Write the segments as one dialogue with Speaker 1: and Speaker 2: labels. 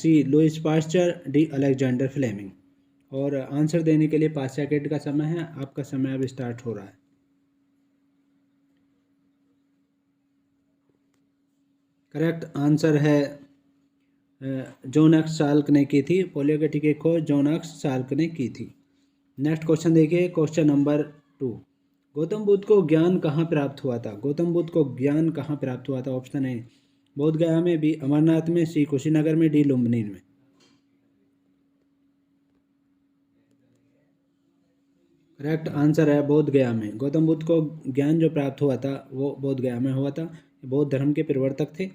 Speaker 1: सी Louis Pasteur, D Alexander Fleming. और answer देने के लिए 5 सेकेंड का समय है, आपका समय अब स्टार्ट हो रहा है। करेक्ट आंसर है जॉन एक्स चाल्क ने की थी। पोलियो के टीके खोज जॉन एक्स चाल्क ने की थी। नेक्स्ट क्वेश्चन देखिए, क्वेश्चन नंबर 2। गौतम बुद्ध को ज्ञान कहाँ प्राप्त हुआ था? गौतम बुद्ध को ज्ञान कहाँ प्राप्त हुआ था? ऑप्शन ए बोध गया में, बी अमरनाथ में, सी कुशीनगर में, डी लुम्बिनी में। करेक्ट आंसर है बोध गया में। गौतम बुद्ध को ज्ञान जो प्राप्त हुआ था वो बोध गया में हुआ था। बौद्ध धर्म के प्रवर्तक थे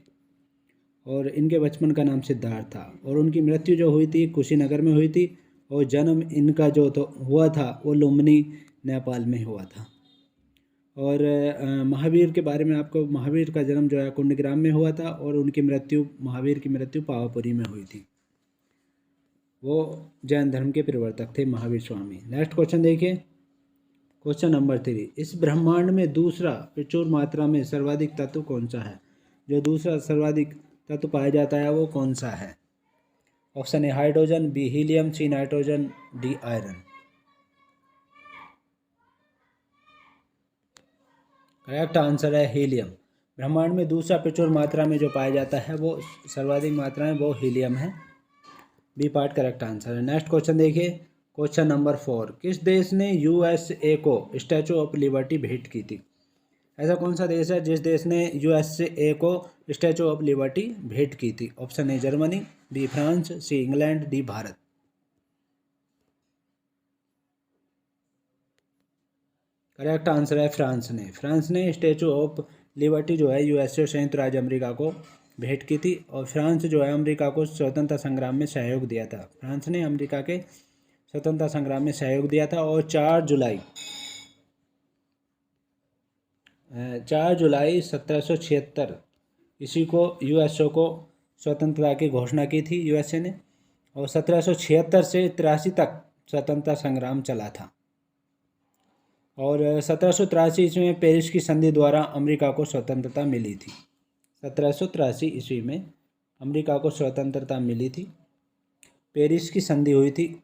Speaker 1: और इनके बचपन का नाम सिद्धार्थ था और उनकी मृत्यु जो हुई थी कुशीनगर में हुई थी और जन्म इनका जो तो हुआ था वो लुम्बिनी नेपाल में हुआ था। और महावीर के बारे में आपको, महावीर का जन्म जो है कुंडग्राम में हुआ था और उनकी मृत्यु, महावीर की मृत्यु पावापुरी में हुई थी। वो जैन धर्म के प्रवर्तक थे महावीर स्वामी। नेक्स्ट क्वेश्चन देखिए, क्वेश्चन नंबर 3। इस ब्रह्मांड में दूसरा प्रचुर मात्रा में सर्वाधिक तत्व कौन सा है? जो दूसरा सर्वाधिक तत्व पाया जाता है वो कौन सा है? Option A hydrogen, B helium, C nitrogen, D iron. Correct answer है हीलियम। ब्रह्मांड में दूसरा प्रचुर मात्रा में जो पाया जाता है वो सर्वाधिक मात्रा में वो हीलियम है। बी पार्ट करेक्ट आंसर है। नेक्स्ट क्वेश्चन देखिए, क्वेश्चन नंबर 4। किस देश ने यूएसए को स्टैचू ऑफ लिबर्टी भेंट की थी? ऐसा कौन सा देश है जिस देश ने यूएसए को स्टैचू ऑफ लिबर्टी भेंट की थी? Option A Germany, B France, C England, D Bharat. Correct answer है फ्रांस ने। फ्रांस ने स्टैचू ऑफ लिबर्टी जो है यूएसए संयुक्त राज्य अमेरिका को भेंट की थी और फ्रांस जो है अमेरिका को स्वतंत्रता संग्राम में सहयोग दिया था। फ्रांस ने अमेरिका के स्वतंत्रता संग्राम में सहयोग दिया था और 4 जुलाई 1776 इसी को यूएसए को स्वतंत्रता की घोषणा की थी यूएसए ने। और 1776 से 83 तक स्वतंत्रता संग्राम चला था और 1783 ईस्वी में पेरिस की संधि द्वारा अमेरिका को स्वतंत्रता मिली थी। 1783 ईस्वी में अमेरिका को स्वतंत्रता मिली थी, पेरिस की संधि हुई थी,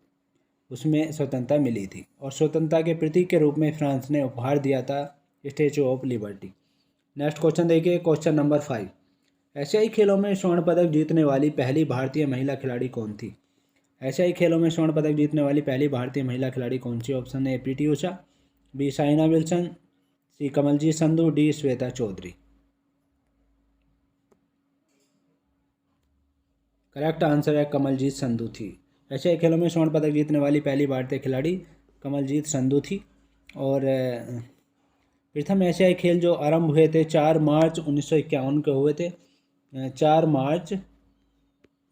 Speaker 1: उसमें स्वतंत्रता मिली थी और स्वतंत्रता के प्रतीक के रूप में फ्रांस ने उपहार दिया था statue of liberty. Next question देखिए, क्वेश्चन नंबर 5। एशियाई खेलों में स्वर्ण पदक जीतने वाली पहली भारतीय महिला खिलाड़ी कौन थी? एशियाई खेलों में स्वर्ण पदक जीतने वाली पहली भारतीय महिला खिलाड़ी कौन सी? Option A PT Usha, B Saina Wilson, C Kamaljeet Sandhu, D Shweta Chaudhary. Correct answer है कमलजीत संधू थी। एशियाई खेलों में स्वर्ण पदक जीतने वाली पहली भारतीय खिलाड़ी कमलजीत संधू थी। और प्रथम एशियाई खेल जो आरंभ हुए थे 4 मार्च 1951 को हुए थे। 4 मार्च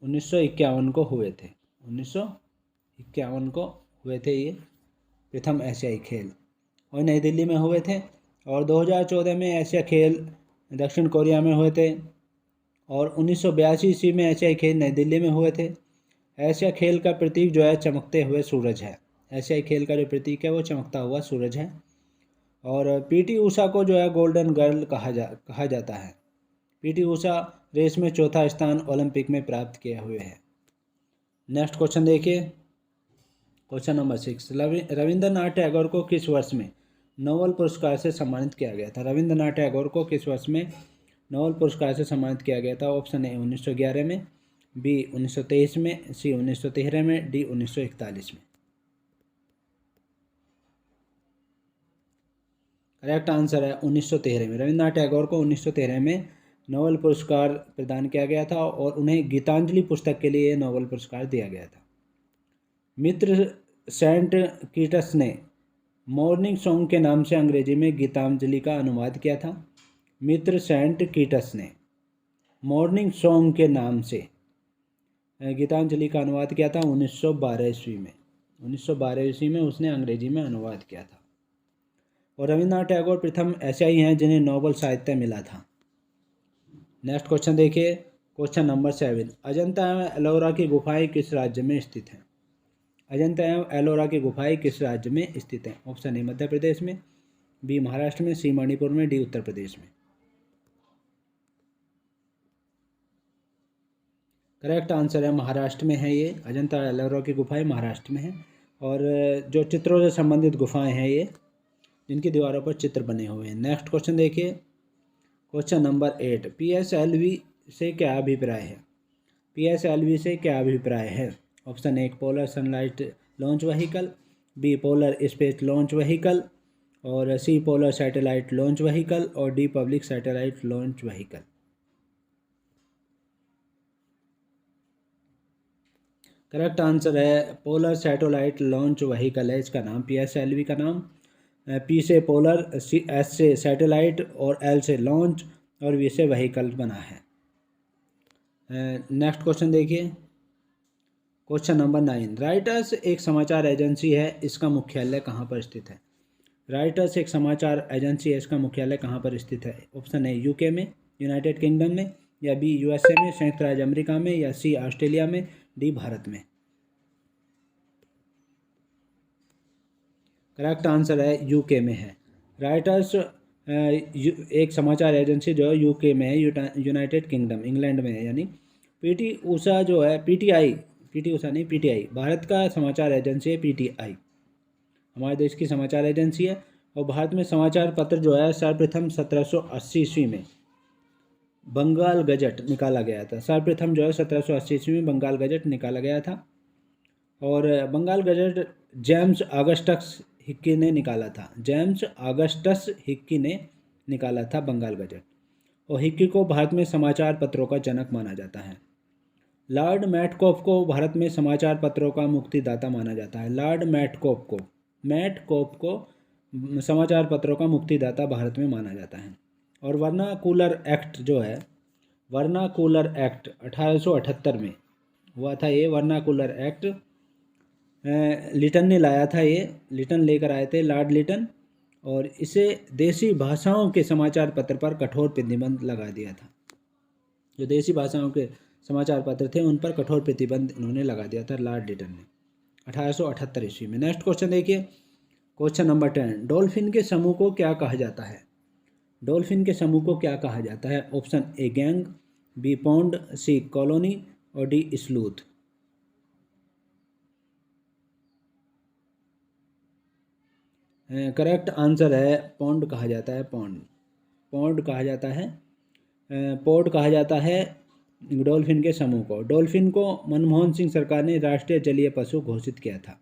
Speaker 1: 1951 को हुए थे। 1951 को हुए थे ये प्रथम एशियाई खेल और नई दिल्ली में हुए थे। और 2014 में एशिया खेल दक्षिण कोरिया में हुए थे और 1982 ईस्वी में एशियाई खेल नई दिल्ली में हुए थे। एशिया खेल का प्रतीक जो है चमकते हुए सूरज है। एशियाई खेल का जो प्रतीक है वो चमकता हुआ सूरज है। और पीटी उषा को जो है गोल्डन गर्ल कहा जाता है। पीटी उषा रेस में चौथा स्थान ओलंपिक में प्राप्त किए हुए है। नेक्स्ट क्वेश्चन देखिए, क्वेश्चन नंबर 6। रविंद्रनाथ टैगोर को किस वर्ष में नोबेल पुरस्कार से सम्मानित किया गया था? रविंद्रनाथ टैगोर को किस वर्ष में नोबेल पुरस्कार से सम्मानित किया गया था? ऑप्शन ए 1911 में, बी 1923 में, सी 1913 में, डी 1941 में। करेक्ट आंसर है 1913 में। रविंद्रनाथ टैगोर को 1913 में नोबेल पुरस्कार प्रदान किया गया था और उन्हें गीतांजलि पुस्तक के लिए नोबेल पुरस्कार दिया गया था। मित्र सेंट कीटस ने मॉर्निंग सॉन्ग के नाम से अंग्रेजी में गीतांजलि का अनुवाद किया था। मित्र सेंट कीटस ने मॉर्निंग सॉन्ग के नाम से गीतांजलि का अनुवाद किया था 1912 ईस्वी में। 1912 ईस्वी में उसने अंग्रेजी में अनुवाद किया था। और रविंद्रनाथ टैगोर प्रथम एशियाई हैं जिन्हें नोबेल साहित्य मिला था। नेक्स्ट क्वेश्चन देखिए, क्वेश्चन नंबर 7। अजंता एवं एलोरा की गुफाएं किस राज्य में स्थित हैं? अजंता एवं एलोरा की गुफाएं किस राज्य में स्थित हैं? ऑप्शन ए मध्य प्रदेश में, बी महाराष्ट्र में, सी मणिपुर में, डी उत्तर प्रदेश में। करेक्ट आंसर है महाराष्ट्र में है ये, अजंता एलोरा की गुफाएं महाराष्ट्र में हैं। और जो चित्रों से संबंधित गुफाएं हैं ये, जिनकी दीवारों पर चित्र बने हुए हैं। नेक्स्ट क्वेश्चन देखिए, क्वेश्चन नंबर 8, PSLV से क्या अभिप्राय है? PSLV से क्या अभिप्राय है? ऑप्शन ए polar sunlight launch vehicle, B polar space launch vehicle, और सी पोलर सैटेलाइट लॉन्च व्हीकल, और D public satellite launch vehicle. Correct answer है पोलर सैटेलाइट लॉन्च व्हीकल है इसका नाम, PSLV का नाम। P से पोलर, S से सैटेलाइट, और L से लॉन्च, और V से व्हीकल बना है। नेक्स्ट क्वेश्चन देखिए, क्वेश्चन नंबर 9, रॉयटर्स एक समाचार एजेंसी है, इसका मुख्यालय कहाँ पर स्थित है? रॉयटर्स एक समाचार एजेंसी है, इसका मुख्यालय कहाँ पर स्थित है? ऑप्शन ए UK में, यूनाइटेड किंगडम में, या बी USA में, संयुक्त राज्य अमेरिका में, या सी ऑस्ट्रेलिया में, डी भारत में। करेक्ट आंसर है UK में है। रॉयटर्स एक समाचार एजेंसी जो है UK में है, यूनाइटेड किंगडम इंग्लैंड में है। यानी PT ऊषा जो है, PT ऊषा नहीं, PTI भारत का समाचार एजेंसी है। PTI हमारे देश की समाचार एजेंसी है। और भारत में समाचार पत्र जो है सर्वप्रथम 1780 ईस्वी में बंगाल गजट निकाला गया था। सर्वप्रथम जो है 1780 ईस्वी में बंगाल गजट निकाला गया था। और Bengal gazette James Augustus Hicky ने निकाला था। जेम्स ऑगस्टस हिक्की ने निकाला था बंगाल गजट। और हिक्की को भारत में समाचार पत्रों का जनक माना जाता है। लॉर्ड मैटकॉफ को भारत में समाचार पत्रों का मुक्तिदाता माना जाता है। लॉर्ड मैटकॉफ को समाचार पत्रों का मुक्तिदाता भारत में माना जाता है। और वर्नाकुलर एक्ट जो है, वर्नाकुलर एक्ट 1878 में हुआ था ये वर्नाकुलर एक्ट। लिटन ने लाया था ये, लिटन लेकर आए थे, लॉर्ड लिटन। और इसे देसी भाषाओं के समाचार पत्र पर कठोर प्रतिबंध लगा दिया था। जो देसी भाषाओं के समाचार पत्र थे उन पर कठोर प्रतिबंध इन्होंने लगा दिया था लॉर्ड लिटन ने 1878 ईस्वी में। नेक्स्ट क्वेश्चन देखिए, क्वेश्चन नंबर 10, डॉल्फिन के समूह को क्या कहा जाता है? डॉल्फिन के समूह को क्या कहा जाता है? Option A gang, B pond, C colony, और डी स्लूथ। करेक्ट आंसर है पॉन्ड कहा जाता है। पॉन्ड कहा जाता है, पॉड कहा जाता है डॉल्फिन के समूह को। डॉल्फिन को मनमोहन सिंह सरकार ने राष्ट्रीय जलीय पशु घोषित किया था।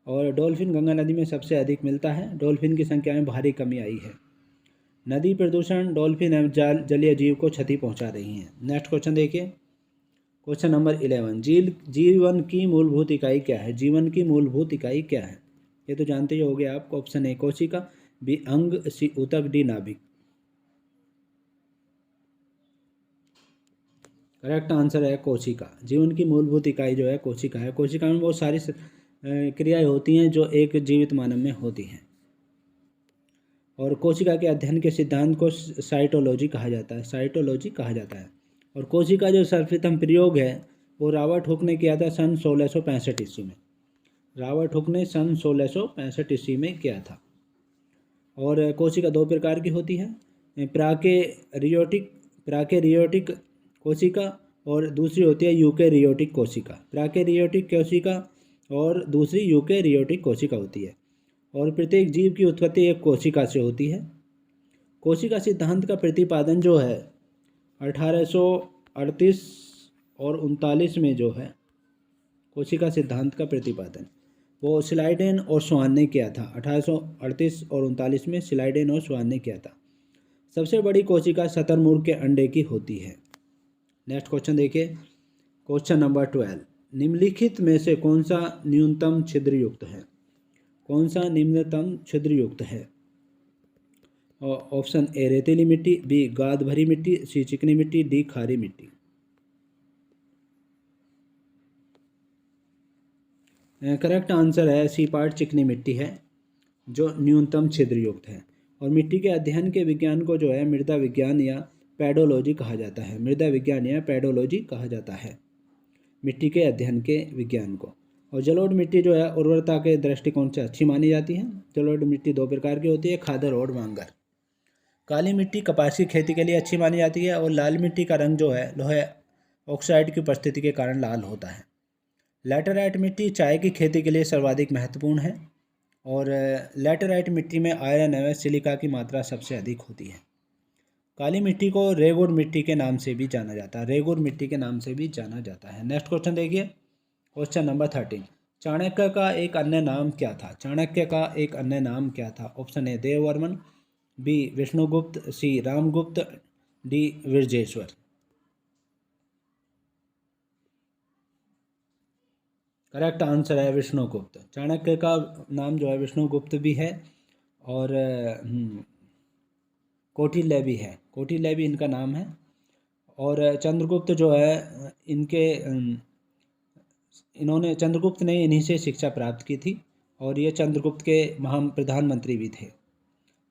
Speaker 1: और डॉल्फिन गंगा नदी में सबसे अधिक मिलता है। डॉल्फिन की संख्या में भारी कमी आई है। नदी प्रदूषण डॉल्फिन एवं जलीय जीव को क्षति पहुंचा रही हैं। नेक्स्ट क्वेश्चन देखिए, क्वेश्चन नंबर 11, जीवन की मूलभूत इकाई क्या है? जीवन की मूलभूत इकाई क्या है? ये तो जानते ही होंगे आप। ऑप्शन ए कोशिका, बी अंग, सी ऊतक, डी नाभिक। करेक्ट आंसर है कोशिका। जीवन की मूलभूत इकाई जो है कोशिका है। कोशिका में बहुत सारी क्रियाएं होती हैं जो एक जीवित मानव में होती हैं। और कोशिका के अध्ययन के सिद्धांत को साइटोलॉजी कहा जाता है। साइटोलॉजी कहा जाता है। और कोशिका जो सर्वप्रथम प्रयोग है वो रॉबर्ट हुक ने किया था सन 1665 ईस्वी में। रॉबर्ट हुक ने सन 1665 ईस्वी में किया था। और कोशिका दो प्रकार की होती है, प्राकेरियोटिक कोशिका, और दूसरी होती है यूकेरियोटिक कोशिका। प्राकेरियोटिक कोशिका और दूसरी यूकेरियोटिक कोशिका होती है। और प्रत्येक जीव की उत्पत्ति एक कोशिका से होती है। कोशिका सिद्धांत का प्रतिपादन जो है 1838 और 39 में जो है कोशिका सिद्धांत का प्रतिपादन वो स्लाइडेन और स्वान ने किया था। 1838 और 39 में स्लाइडेन और स्वान ने किया था। सबसे बड़ी कोशिका शतरमुर्ग के अंडे की होती है। नेक्स्ट क्वेश्चन देखिए, क्वेश्चन नंबर 12, निम्नलिखित में से कौन सा न्यूनतम छिद्रयुक्त है? कौन सा निम्नतम छिद्रयुक्त है? ऑप्शन ए रेतीली मिट्टी, बी गाद भरी मिट्टी, सी चिकनी मिट्टी, डी खारी मिट्टी। करेक्ट आंसर है सी पार्ट, चिकनी मिट्टी है जो न्यूनतम छिद्रयुक्त है। और मिट्टी के अध्ययन के विज्ञान को जो है मृदा विज्ञान या पेडोलॉजी कहा जाता है। मृदा विज्ञान या पेडोलॉजी कहा जाता है मिट्टी के अध्ययन के विज्ञान को। और जलोढ़ मिट्टी जो है उर्वरता के दृष्टिकोण से अच्छी मानी जाती है। जलोढ़ मिट्टी दो प्रकार की होती है, खादर और वांगर। काली मिट्टी कपास की खेती के लिए अच्छी मानी जाती है। और लाल मिट्टी का रंग जो है ऑक्साइड की उपस्थिति के कारण लाल होता है। लैटेराइट मिट्टी चाय की खेती के लिए सर्वाधिक महत्वपूर्ण है और लैटेराइट मिट्टी में आयरन एवं सिलिका की मात्रा सबसे अधिक होती है। काली मिट्टी को रेगुर मिट्टी के नाम से भी जाना जाता है, रेगुर मिट्टी के नाम से भी जाना जाता है। नेक्स्ट क्वेश्चन देखिए, क्वेश्चन नंबर 13, चाणक्य का एक अन्य नाम क्या था? चाणक्य का एक अन्य नाम क्या था? Option A Devvarman, B Vishnugupta, C Ramgupta, D Virjeshwar. Correct answer है विष्णुगुप्त। चाणक्य का नाम जो है विष्णुगुप्त भी है और कौटिल्य भी है, कौटिल्य भी इनका नाम है। और चंद्रगुप्त जो है इन्होंने चंद्रगुप्त ने इन्हीं से शिक्षा प्राप्त की थी और ये चंद्रगुप्त के महान प्रधानमंत्री भी थे।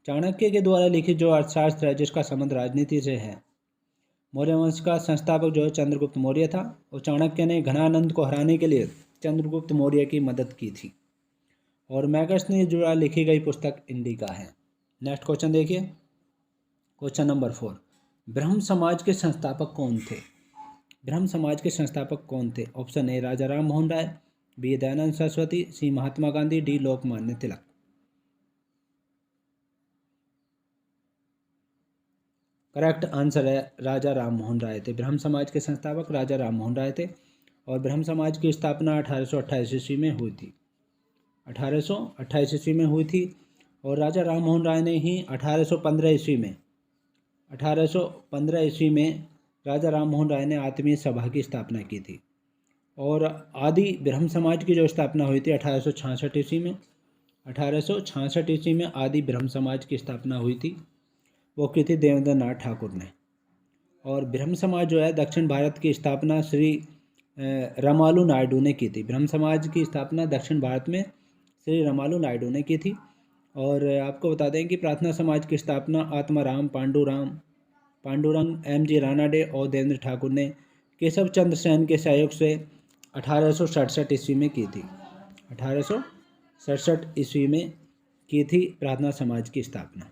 Speaker 1: चाणक्य के द्वारा लिखित जो अर्थशास्त्र है जिसका संबंध राजनीति से है, मौर्य वंश का संस्थापक जो है चंद्रगुप्त मौर्य था और चाणक्य ने घनानंद को हराने के लिए चंद्रगुप्त मौर्य की मदद की थी। और मैगस ने जुड़ा लिखी गई पुस्तक इंडिका है। नेक्स्ट क्वेश्चन देखिए, क्वेश्चन नंबर 4, ब्रह्म समाज के संस्थापक कौन थे? ब्रह्म समाज के संस्थापक कौन थे? Option A Raja Ram Mohan Roy, B Dayanand Saraswati, C Mahatma Gandhi, D Lokmanya Tilak. Correct answer है राजा राम मोहन राय थे। ब्रह्म समाज के संस्थापक राजा राम मोहन राय थे और ब्रह्म समाज की स्थापना 1828 ईस्वी में हुई थी। 1828 ईस्वी में हुई थी और राजा राम मोहन राय ने ही 1815 ईस्वी में राजा राम मोहन राय ने आत्मीय सभा की स्थापना की थी। और आदि ब्रह्म समाज की जो स्थापना हुई थी 1866 ईस्वी में, 1866 ईस्वी में आदि ब्रह्म समाज की स्थापना हुई थी, वो की थी देवेंद्र नाथ ठाकुर ने। और ब्रह्म समाज जो है दक्षिण भारत की स्थापना श्री रामालु नायडू ने की थी। ब्रह्म समाज की स्थापना दक्षिण भारत में श्री रामालु नायडू ने की थी। और आपको बता दें कि प्रार्थना समाज की स्थापना आत्माराम पांडुरंग M.G. रानाडे और देवेंद्र ठाकुर ने केशव चंद्र सेन के सहयोग से 1867 ईस्वी में की थी। 1867 ईस्वी में की थी प्रार्थना समाज की स्थापना।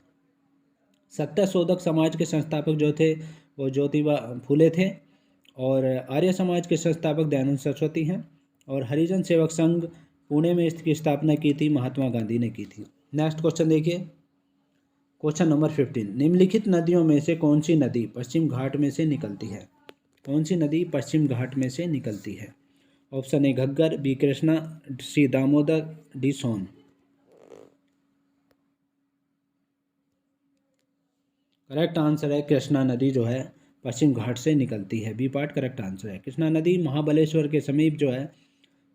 Speaker 1: सत्यशोधक समाज के संस्थापक जो थे वो ज्योतिबा फूले थे और आर्य समाज के संस्थापक दयानंद सरस्वती हैं और हरिजन सेवक संघ पुणे में इसकी स्थापना की थी महात्मा गांधी ने की थी। नेक्स्ट क्वेश्चन देखिए, क्वेश्चन नंबर 15, निम्नलिखित नदियों में से कौन सी नदी पश्चिम घाट में से निकलती है? कौन सी नदी पश्चिम घाट में से निकलती है? Option A Ghaggar, B Krishna, C Damodar, D Son. Correct answer है कृष्णा नदी जो है पश्चिम घाट से निकलती है, बी पार्ट करेक्ट आंसर है। कृष्णा नदी महाबलेश्वर के समीप जो है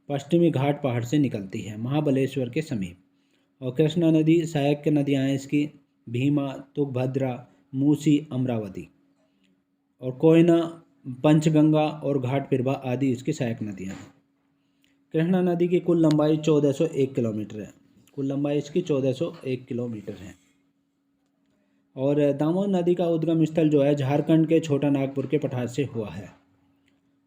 Speaker 1: पश्चिमी घाट पहाड़ से निकलती है, महाबलेश्वर के समीप। और कृष्णा नदी सहायक नदियाँ हैं इसकी भीमा, तुंगभद्रा, मूसी, अमरावती। और कोयना, पंचगंगा और घाटपिरवा आदि इसकी सहायक नदियाँ हैं। कृष्णा नदी की कुल लंबाई 1401 किलोमीटर है, कुल लंबाई इसकी 1401 किलोमीटर है। और दामोदर नदी का उद्गम स्थल जो है झारखंड के छोटा नागपुर के पठार से हुआ है।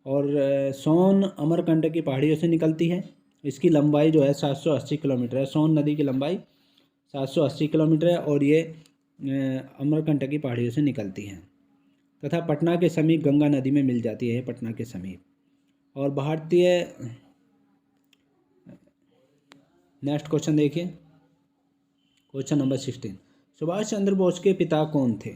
Speaker 1: और सोन अमरकंटक की पहाड़ियों से निकलती है, इसकी लंबाई जो है 780 किलोमीटर है। सोन नदी की लंबाई 780 किलोमीटर है और ये अमरकंटक की पहाड़ियों से निकलती हैं तथा पटना के समीप गंगा नदी में मिल जाती है, पटना के समीप। और भारतीय नेक्स्ट क्वेश्चन देखिए, क्वेश्चन नंबर 16, सुभाष चंद्र बोस के पिता कौन थे?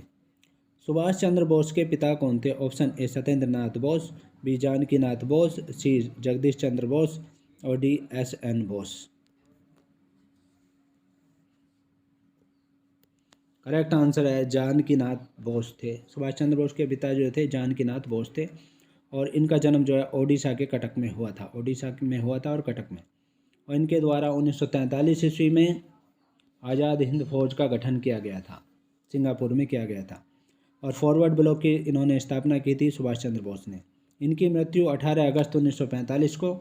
Speaker 1: सुभाष चंद्र बोस के पिता कौन थे? Option A Satyendra Nath Bose, B Janaki Nath Bose, C Jagdish Chandra Bose और D S.N. Bose. Correct answer है जानकी नाथ बोस थे। सुभाष चंद्र बोस के पिता जो थे जानकी नाथ बोस थे और इनका जन्म जो है ओडिशा के कटक में हुआ था, ओडिशा में हुआ था और कटक में। और इनके द्वारा 1943 ईस्वी में आज़ाद हिंद फौज का गठन किया गया था, सिंगापुर में किया गया था। और फॉरवर्ड ब्लॉक की इन्होंने स्थापना की थी सुभाष चंद्र बोस ने। इनकी मृत्यु 18 अगस्त 1945 को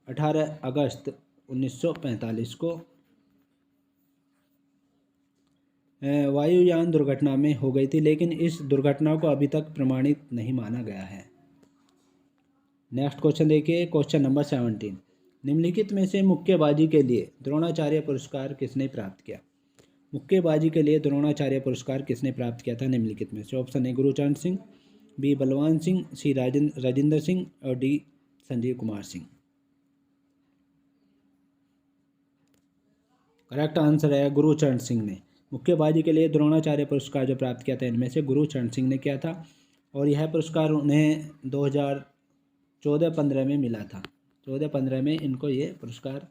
Speaker 1: 18 अगस्त 1945 को वायुयान दुर्घटना में हो गई थी, लेकिन इस दुर्घटना को अभी तक प्रमाणित नहीं माना गया है। नेक्स्ट क्वेश्चन देखिए, क्वेश्चन नंबर 17, निम्नलिखित में से मुक्केबाजी के लिए द्रोणाचार्य पुरस्कार किसने प्राप्त किया? मुक्केबाजी के लिए द्रोणाचार्य पुरस्कार किसने प्राप्त किया था निम्नलिखित में से? Option A Gurcharan Singh, B Balwan Singh, C Rajendra Singh और D Sanjeev Kumar Singh. Correct answer है गुरुचरण सिंह ने। मुक्केबाजी के लिए द्रोणाचार्य पुरस्कार जो प्राप्त किया था इनमें से गुरुचरण सिंह ने किया था, और यह पुरस्कार उन्हें 2014-15 में मिला था। 14-15 में इनको ये पुरस्कार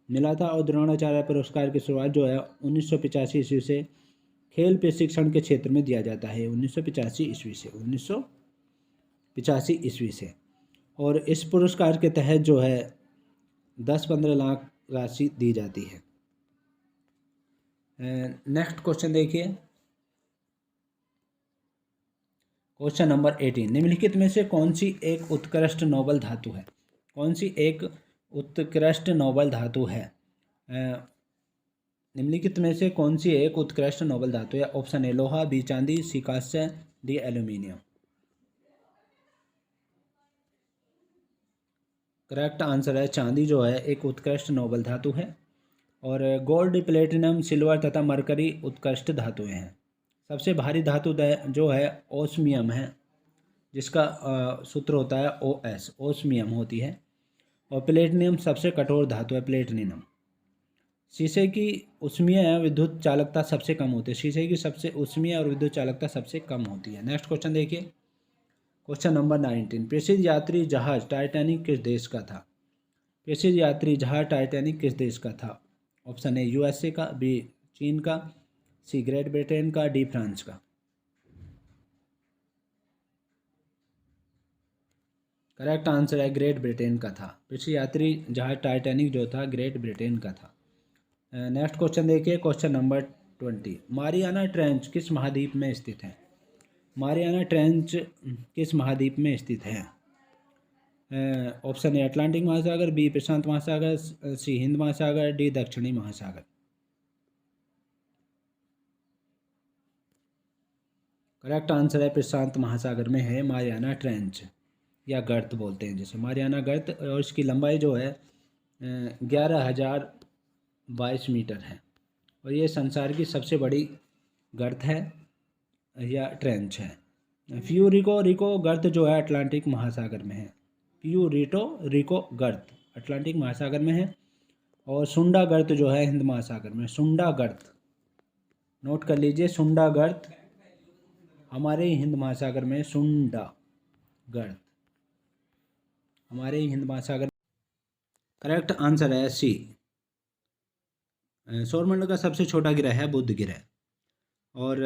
Speaker 1: मिला था। और द्रोणाचार्य पुरस्कार की शुरुआत जो है 1985 ईस्वी से खेल प्रशिक्षण के क्षेत्र में दिया जाता है। 1985 ईस्वी से। और इस पुरस्कार के तहत जो है 10-15 लाख राशि दी जाती है। नेक्स्ट क्वेश्चन देखिए, क्वेश्चन नंबर 18। निम्नलिखित में से कौन सी एक उत्कृष्ट नोबल धातु है? कौन सी एक उत्कृष्ट नोबल धातु है? निम्नलिखित में से कौन सी एक उत्कृष्ट नोबल धातु है? ऑप्शन ए लोहा, बी चांदी, सी कांस्य, डी एल्यूमिनियम। करेक्ट आंसर है चांदी जो है एक उत्कृष्ट नोबल धातु है। और गोल्ड, प्लेटिनम, सिल्वर तथा मरकरी उत्कृष्ट धातुएं हैं। सबसे भारी धातु जो है ओस्मियम है, जिसका सूत्र होता है OS, ओस्मियम होती है। और प्लेटिनियम सबसे कठोर धातु है, प्लेटिनियम। शीशे की ऊष्मीय विद्युत चालकता सबसे कम होती है। शीशे की सबसे ऊष्मीय और विद्युत चालकता सबसे कम होती है। नेक्स्ट क्वेश्चन देखिए, क्वेश्चन नंबर 19। प्रसिद्ध यात्री जहाज टाइटैनिक किस देश का था? प्रसिद्ध यात्री जहाज टाइटैनिक किस देश का था? ऑप्शन ए USA का, बी चीन का, सी ग्रेट ब्रिटेन का, डी फ्रांस का। करेक्ट आंसर है ग्रेट ब्रिटेन का था। प्रसिद्ध यात्री जहाज टाइटैनिक जो था ग्रेट ब्रिटेन का था। नेक्स्ट क्वेश्चन देखिए, क्वेश्चन नंबर 20। मारियाना ट्रेंच किस महाद्वीप में स्थित है? मारियाना ट्रेंच किस महाद्वीप में स्थित है? ऑप्शन ए अटलांटिक महासागर, बी प्रशांत महासागर, सी हिंद महासागर, डी दक्षिणी महासागर। करेक्ट आंसर है प्रशांत महासागर में है मारियाना ट्रेंच, या गर्त बोलते हैं जिसे, मारियाना गर्त। और इसकी लंबाई जो है 11,022 मीटर है। और ये संसार की सबसे बड़ी गर्त है या ट्रेंच है। प्यूरिको रिको गर्त जो है अटलांटिक महासागर में है। रिको गर्त अटलांटिक महासागर में है। और सुंडा गर्त जो है हिंद महासागर में। सुंडा गर्त नोट कर लीजिए, सुंडा गर्त हमारे हिंद महासागर में। सुंडा गर्त हमारे हिंद महासागर। करेक्ट आंसर है सी। सौरमंडल का सबसे छोटा ग्रह है बुध ग्रह। और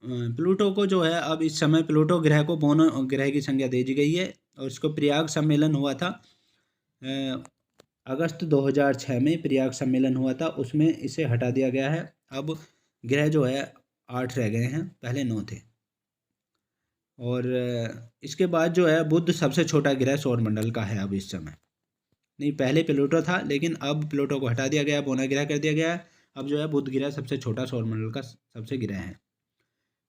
Speaker 1: प्लूटो को जो है अब इस समय प्लूटो ग्रह को बोनो ग्रह की संज्ञा दे दी गई है। और इसको प्रयाग सम्मेलन हुआ था अगस्त 2006 में प्रयाग सम्मेलन हुआ था, उसमें इसे हटा दिया गया है। अब ग्रह जो है 8 रह गए हैं, पहले 9 थे। और इसके बाद जो है बुध सबसे छोटा ग्रह सौरमंडल का है अब इस समय। नहीं, पहले प्लूटो था, लेकिन अब प्लूटो को हटा दिया गया, बोना ग्रह कर दिया गया है। अब जो है बुध ग्रह सबसे छोटा सौरमंडल का सबसे ग्रह है।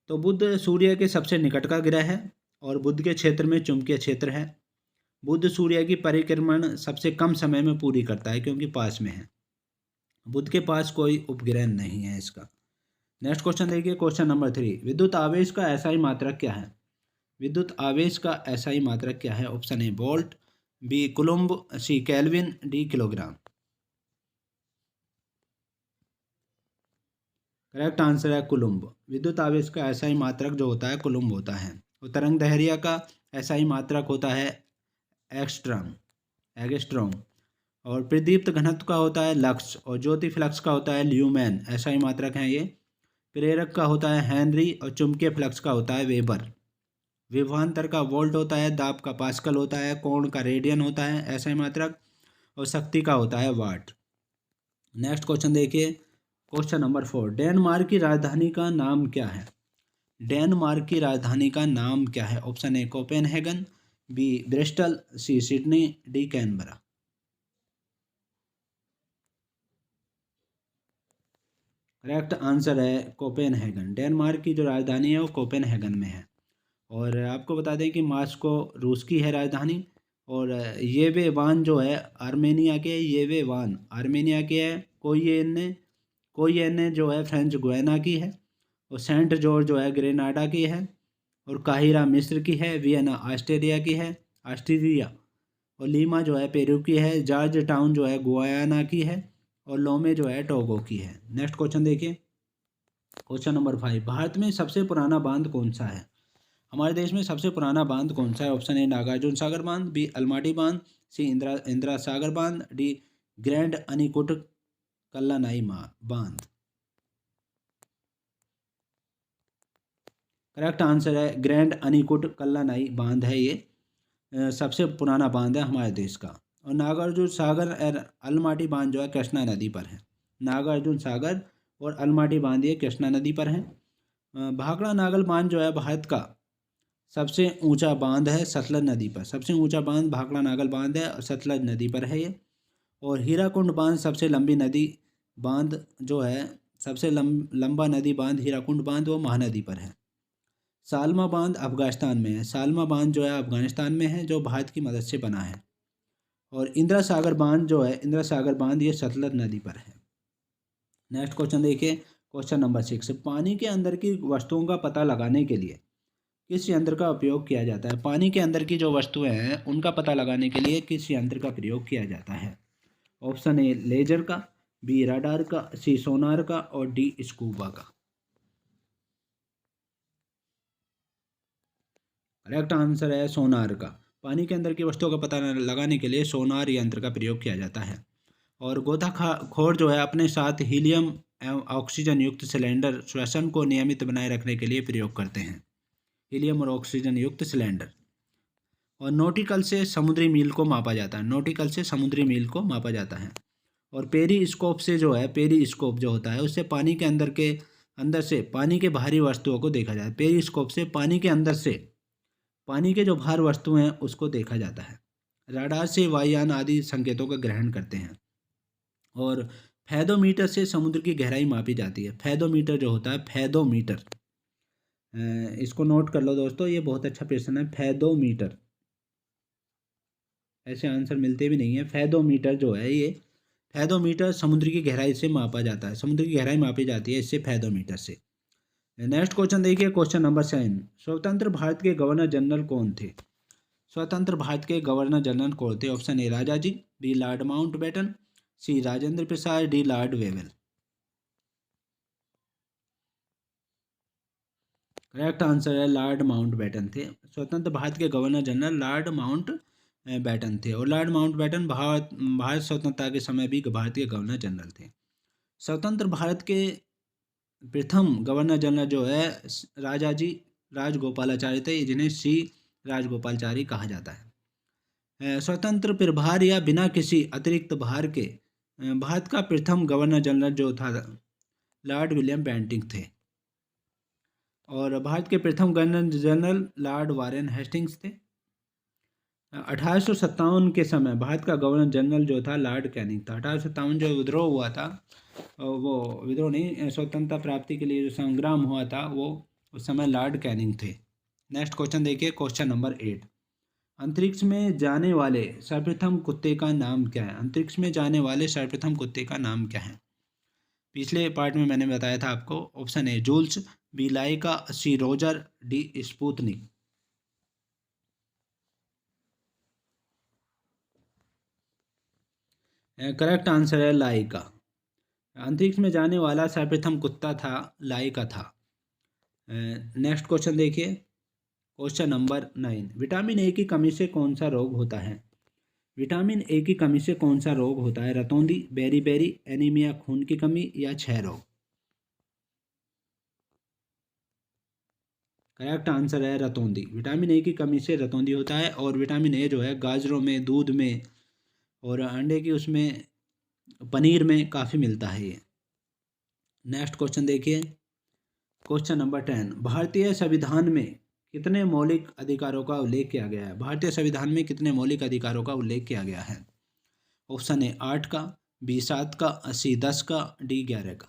Speaker 1: तो बुध सूर्य के सबसे निकट का ग्रह है और बुध के क्षेत्र में चुंबकीय क्षेत्र है। बुध सूर्य की परिक्रमण सबसे कम समय में पूरी करता है क्योंकि पास में है। बुध के पास कोई उपग्रह नहीं है इसका। नेक्स्ट क्वेश्चन देखिए, क्वेश्चन नंबर 3। विद्युत आवेश का SI मात्रक क्या है? विद्युत आवेश का SI मात्रक क्या है? Option A volt, B coulomb, C kelvin, D kilogram. Correct answer है कुलम्ब। विद्युत आवेश का SI मात्रक जो होता है कुलम्ब होता है। और तरंग दैर्ध्य का SI मात्रक होता है एंगस्ट्रॉम। और प्रदीप्त घनत्व का होता है लक्स। और ज्योति फ्लक्स का होता है ल्यूमेन। SI मात्रक हैं ये। प्रेरक का होता है हेनरी। और चुंबकीय फ्लक्स का होता है वेबर। विभवांतर का वोल्ट होता है। दाब का पास्कल होता है। कोण का रेडियन होता है SI मात्रक। और शक्ति का होता है वाट। नेक्स्ट क्वेश्चन देखिए, क्वेश्चन नंबर 4। डेनमार्क की राजधानी का नाम क्या है? डेनमार्क की राजधानी का नाम क्या है? Option A Copenhagen, B Bristol, C Sydney, D Canberra. Correct answer है कोपेनहेगन। डेनमार्क की जो राजधानी है वो कोपेनहेगन में है। और आपको बता दें कि मॉस्को रूस की है राजधानी। और येरेवान जो है आर्मेनिया के, येरेवान आर्मेनिया के है। कोयेने जो है फ्रेंच गुयाना की है। और सेंट जॉर्ज जो है ग्रेनाडा की है। और काहिरा मिस्र की है, वियना ऑस्ट्रेलिया की है, ऑस्ट्रेलिया, और लीमा जो है पेरू की है, जॉर्ज टाउन जो है गुयाना की है, और लोमे जो है टोगो की है। नेक्स्ट क्वेश्चन देखिए, क्वेश्चन नंबर 5, भारत में सबसे पुराना बांध कौन सा है? हमारे देश में सबसे पुराना बांध कौन सा है? ऑप्शन ए नागार्जुन सागर बांध, बी अलमाटी बांध, सी इंदिरा सागर बांध, डी ग्रैंड अनीकुट कल्लानाई बांध। करेक्ट आंसर है ग्रैंड अनीकुट कल्लानाई बांध है ये, सबसे पुराना बांध है हमारे देश का। और नागार्जुन सागर और अलमाटी बांध जो है कृष्णा नदी पर है। नागार्जुन सागर और अलमाटी बांध ये कृष्णा नदी पर है। भाखड़ा नागल बांध जो है भारत का सबसे ऊंचा बांध है सतलज नदी पर। सबसे ऊंचा बांध भाखड़ा नागल बांध है और सतलज नदी पर है ये। और हीराकुंड बांध सबसे लंबी नदी बांध जो है, सबसे लंबा नदी बांध हीराकुंड बांध वो महानदी पर है। सालमा बांध अफगानिस्तान में है। सालमा बांध जो है अफगानिस्तान में है, जो भारत की मदद से बना है। और इंदिरा सागर बांध जो है, इंदिरा सागर बांध ये सतलज नदी पर है। नेक्स्ट क्वेश्चन देखिए, क्वेश्चन नंबर 6, पानी के अंदर की वस्तुओं का पता लगाने के लिए किस यंत्र का उपयोग किया जाता है? पानी के अंदर की जो वस्तुएं हैं उनका पता लगाने के लिए किस यंत्र का प्रयोग किया जाता है? ऑप्शन ए लेजर का, बी राडार का, सी सोनार का, और डी स्कूबा का। करेक्ट आंसर है सोनार का। पानी के अंदर की वस्तुओं का पता लगाने के लिए सोनार यंत्र का प्रयोग किया जाता है। और गोताखोर जो है अपने साथ हीलियम एवं ऑक्सीजन युक्त सिलेंडर श्वसन को नियमित बनाए रखने के लिए प्रयोग करते हैं। हीलियम और ऑक्सीजन युक्त सिलेंडर। और नॉटिकल से समुद्री मील को मापा जाता है। नॉटिकल से समुद्री मील को मापा जाता है। और पेरीस्कोप से जो है, पेरीस्कोप जो होता है उससे पानी के अंदर से पानी के बाहरी वस्तुओं को देखा जाता है। पेरीस्कोप से पानी के अंदर से पानी के जो बाहर वस्तुएं हैं उसको देखा जाता है। राडार से वायुयान आदि संकेतों का ग्रहण करते हैं। और फैदोमीटर से समुद्र की गहराई मापी जाती है। फैदोमीटर जो होता है, फैदोमीटर, इसको नोट कर लो दोस्तों, ये बहुत अच्छा प्रश्न है। फैदोमीटर, ऐसे आंसर मिलते भी नहीं है। फैदोमीटर जो है ये, फैदोमीटर समुद्र की गहराई से मापा जाता है। समुद्र की गहराई मापी जाती है इससे, फैदोमीटर से। नेक्स्ट क्वेश्चन देखिए, क्वेश्चन नंबर 7, स्वतंत्र भारत के गवर्नर जनरल कौन थे? स्वतंत्र भारत के गवर्नर जनरल कौन थे? Option A Raja ji, B lord Mountbatten, C Rajendra Prasad, D lord Wavell. Correct answer है लॉर्ड माउंटबेटन थे। स्वतंत्र भारत के गवर्नर जनरल लॉर्ड माउंटबेटन थे। और लॉर्ड माउंटबेटन भारत स्वतंत्रता के समय भी भारतीय गवर्नर जनरल थे। स्वतंत्र भारत के प्रथम गवर्नर जनरल जो है राजा जी राजगोपालाचारी थे, जिन्हें सी राजगोपालाचारी कहा जाता है। स्वतंत्र प्रभार या बिना किसी अतिरिक्त भार के भारत का प्रथम गवर्नर जनरल जो था लॉर्ड विलियम बेंटिंक थे। और भारत के प्रथम governor general Lord Warren Hastings थे। 1857 के समय भारत का गवर्नर जनरल जो था लॉर्ड कैनिंग था। 1857 जो विद्रोह हुआ था, वो विद्रोह नहीं, स्वतंत्रता प्राप्ति के लिए जो संग्राम हुआ था, वो उस समय लॉर्ड कैनिंग थे। नेक्स्ट क्वेश्चन देखिए, क्वेश्चन नंबर 8, अंतरिक्ष में जाने वाले सर्वप्रथम कुत्ते का नाम क्या है? अंतरिक्ष में जाने वाले सर्वप्रथम कुत्ते का नाम क्या है? पिछले पार्ट में मैंने बताया था आपको। Option A Jules, B Laika, C Roger, D Sputnik. Correct answer है लाइका। अंतरिक्ष में जाने वाला सर्वप्रथम कुत्ता था लाइका था। नेक्स्ट क्वेश्चन देखिए, क्वेश्चन नंबर 9, विटामिन ए की कमी से कौन सा रोग होता है? विटामिन ए की कमी से कौन सा रोग होता है? रतौंधी, बेरी, एनीमिया, खून की कमी, या क्षय रोग। करेक्ट आंसर है रतौंधी। विटामिन ए की कमी से रतौंधी होता है। और विटामिन ए जो है गाजरों में, दूध में और अंडे की उसमें, पनीर में काफ़ी मिलता है ये। नेक्स्ट क्वेश्चन देखिए, क्वेश्चन नंबर 10, भारतीय संविधान में कितने मौलिक अधिकारों का उल्लेख किया गया है? भारतीय संविधान में कितने मौलिक अधिकारों का उल्लेख किया गया है? ऑप्शन ए 8 का, बी 7 का, सी 10 का, डी 11 का।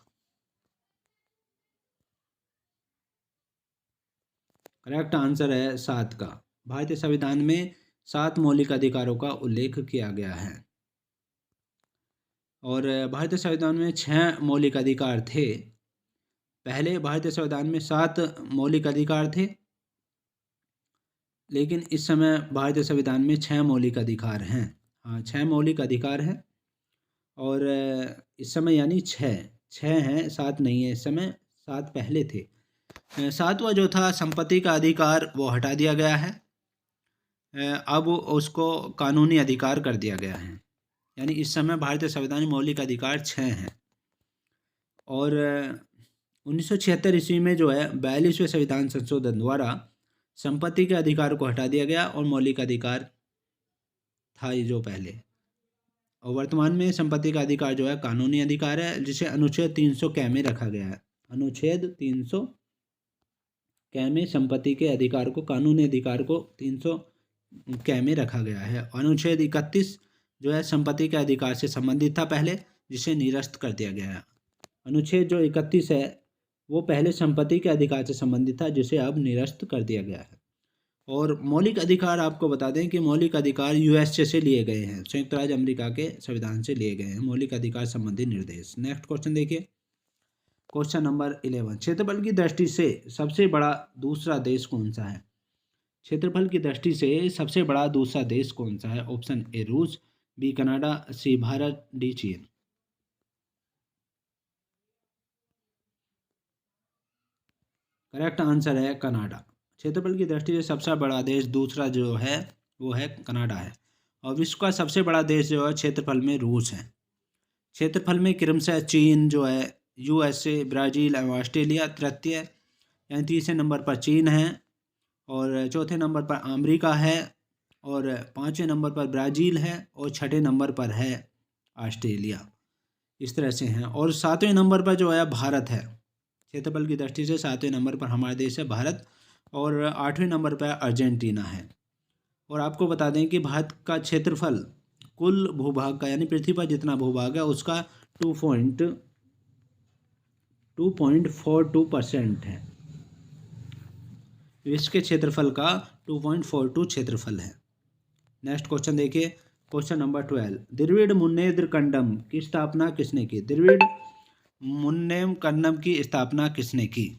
Speaker 1: करेक्ट आंसर है 7 का। भारतीय संविधान में 7 मौलिक अधिकारों का उल्लेख किया गया है। और भारतीय संविधान में 6 मौलिक अधिकार थे। पहले भारतीय संविधान में 7 मौलिक अधिकार थे लेकिन इस समय भारतीय संविधान में 6 मौलिक अधिकार हैं। हाँ, 6 मौलिक अधिकार हैं और इस समय यानी 6 हैं, 7 नहीं है इस समय, 7 पहले थे। 7वां जो था संपत्ति का अधिकार वो हटा दिया गया है। अब उसको कानूनी अधिकार कर दिया गया है। यानी इस समय भारतीय संविधान में मौलिक अधिकार 6 हैं। और 1976 ईस्वी में जो है 42वें संविधान संशोधन द्वारा संपत्ति के अधिकार को हटा दिया गया और मौलिक अधिकार था ये जो पहले। और वर्तमान में संपत्ति का अधिकार जो है कानूनी अधिकार है, जिसे अनुच्छेद 300 कै में रखा गया है। अनुच्छेद 300 कै में संपत्ति के अधिकार को, कानूनी अधिकार को 300 कै में रखा गया है। अनुच्छेद 31 जो है संपत्ति के अधिकार से संबंधित था पहले, जिसे निरस्त कर दिया गया है। अनुच्छेद जो 31 है वो पहले संपत्ति के अधिकार से संबंधित था, जिसे अब निरस्त कर दिया गया है। और मौलिक अधिकार आपको बता दें कि मौलिक अधिकार यूएसए से लिए गए हैं, संयुक्त राज्य अमेरिका के संविधान से लिए गए हैं मौलिक अधिकार संबंधी निर्देश। नेक्स्ट क्वेश्चन देखिए, क्वेश्चन नंबर 11, क्षेत्रफल की दृष्टि से सबसे बड़ा दूसरा देश कौन सा है? क्षेत्रफल की दृष्टि से सबसे बड़ा दूसरा देश कौन सा है? ऑप्शन ए रूस, बी कनाडा, सी भारत, डी चीन। करेक्ट आंसर है कनाडा। क्षेत्रफल की दृष्टि से सबसे बड़ा देश दूसरा जो है वो है कनाडा है। और विश्व का सबसे बड़ा देश जो है क्षेत्रफल में रूस है। क्षेत्रफल में क्रमशः चीन जो है, यूएसए, ब्राज़ील एवं ऑस्ट्रेलिया तृतीय यानी तीसरे नंबर पर चीन है, और चौथे नंबर पर अमेरिका है, और 5वें नंबर पर ब्राज़ील है, और 6ठे नंबर पर है ऑस्ट्रेलिया। इस तरह से हैं। और 7वें नंबर पर जो है भारत है। क्षेत्रफल की दृष्टि से 7वें नंबर पर हमारा देश है भारत, और 8वें नंबर पर अर्जेंटीना है। और आपको बता दें कि भारत का क्षेत्रफल कुल भूभाग का, यानी पृथ्वी पर जितना भूभाग है उसका 2.42% है। विश्व के क्षेत्रफल का 2.42 क्षेत्रफल है। नेक्स्ट क्वेश्चन देखिए, क्वेश्चन नंबर 12, द्रविड़ मुन्नेत्र कण्डम की स्थापना किसने की? द्रविड़ मुन्नेत्र कण्डम की स्थापना किसने की?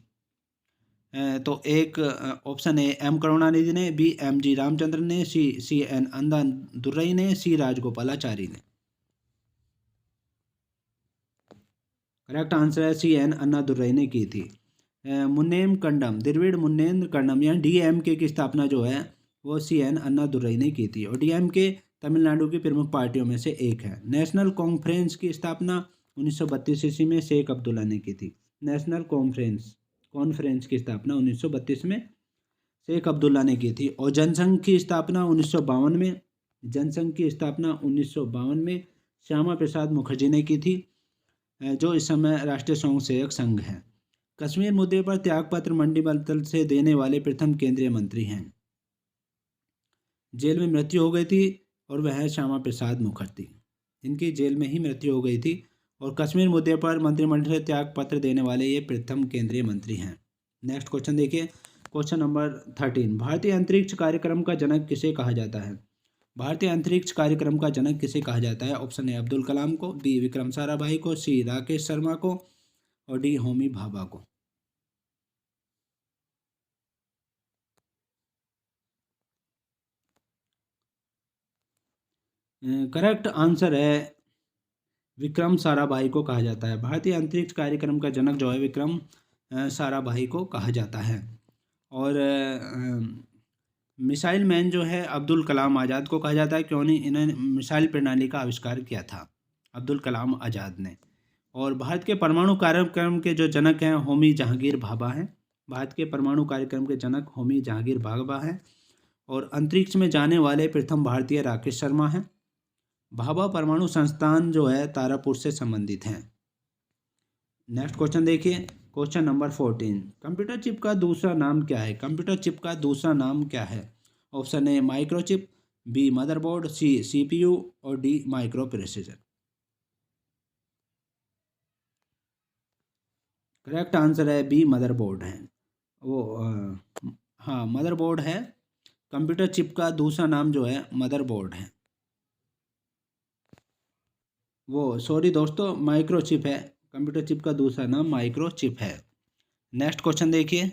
Speaker 1: तो एक ऑप्शन ए एम करुणानिधि ने, बी एम जी रामचंद्र ने, सी एन अन्नादुरई ने, सी राजगोपालाचारी ने। करेक्ट आंसर है सी एन अन्नादुरई ने की थी। मुन्नेत्र कण्डम, द्रविड़ मुन्नेत्र कण्डम यानी डीएमके की स्थापना जो है वो सी एन अन्नादुरई ने की थी। और डीएमके तमिलनाडु की प्रमुख पार्टियों में से एक है। नेशनल कॉन्फ्रेंस की स्थापना 1932 ईस्वी में शेख अब्दुल्ला ने की थी। नेशनल कॉन्फ्रेंस की स्थापना 1932 में शेख अब्दुल्ला ने की थी। और जनसंघ की स्थापना 1952 में, जनसंघ की स्थापना 1952 में श्यामा प्रसाद मुखर्जी ने की थी, जो इस समय राष्ट्रीय स्वयंसेवक संघ है। कश्मीर मुद्दे पर त्यागपत्र मंत्रिमंडल से देने वाले प्रथम केंद्रीय मंत्री हैं। जेल में मृत्यु हो गई थी और वह है श्यामा प्रसाद मुखर्जी, इनकी जेल में ही मृत्यु हो गई थी। और कश्मीर मुद्दे पर मंत्रिमंडल से त्याग पत्र देने वाले ये प्रथम केंद्रीय मंत्री हैं। नेक्स्ट क्वेश्चन देखिए, क्वेश्चन नंबर 13, भारतीय अंतरिक्ष कार्यक्रम का जनक किसे कहा जाता है? भारतीय अंतरिक्ष कार्यक्रम का जनक किसे कहा जाता है? ऑप्शन ए अब्दुल कलाम को, बी विक्रम साराभाई को, सी राकेश शर्मा को, और डी होमी भाभा को। करेक्ट आंसर है विक्रम साराभाई को कहा जाता है। भारतीय अंतरिक्ष कार्यक्रम का जनक जो है विक्रम साराभाई को कहा जाता है। और मिसाइल मैन जो है अब्दुल कलाम आज़ाद को कहा जाता है, क्यों नहीं, इन्होंने मिसाइल प्रणाली का आविष्कार किया था अब्दुल कलाम आज़ाद ने। और भारत के परमाणु कार्यक्रम के जो जनक हैं होमी जहांगीर भाभा हैं। भारत के परमाणु कार्यक्रम के जनक होमी जहांगीर भाभा हैं। और अंतरिक्ष में जाने वाले प्रथम भारतीय राकेश शर्मा हैं। भाभा परमाणु संस्थान जो है तारापुर से संबंधित हैं। नेक्स्ट क्वेश्चन देखिए, क्वेश्चन नंबर 14, कंप्यूटर चिप का दूसरा नाम क्या है? कंप्यूटर चिप का दूसरा नाम क्या है? Option A microchip, B motherboard, C CPU, और D micro processor. Correct answer है बी मदरबोर्ड है वो। हाँ, मदरबोर्ड है। कंप्यूटर चिप का दूसरा नाम जो है मदरबोर्ड है वो। सॉरी दोस्तों, माइक्रोचिप है। कंप्यूटर चिप का दूसरा नाम माइक्रोचिप है। नेक्स्ट क्वेश्चन देखिए,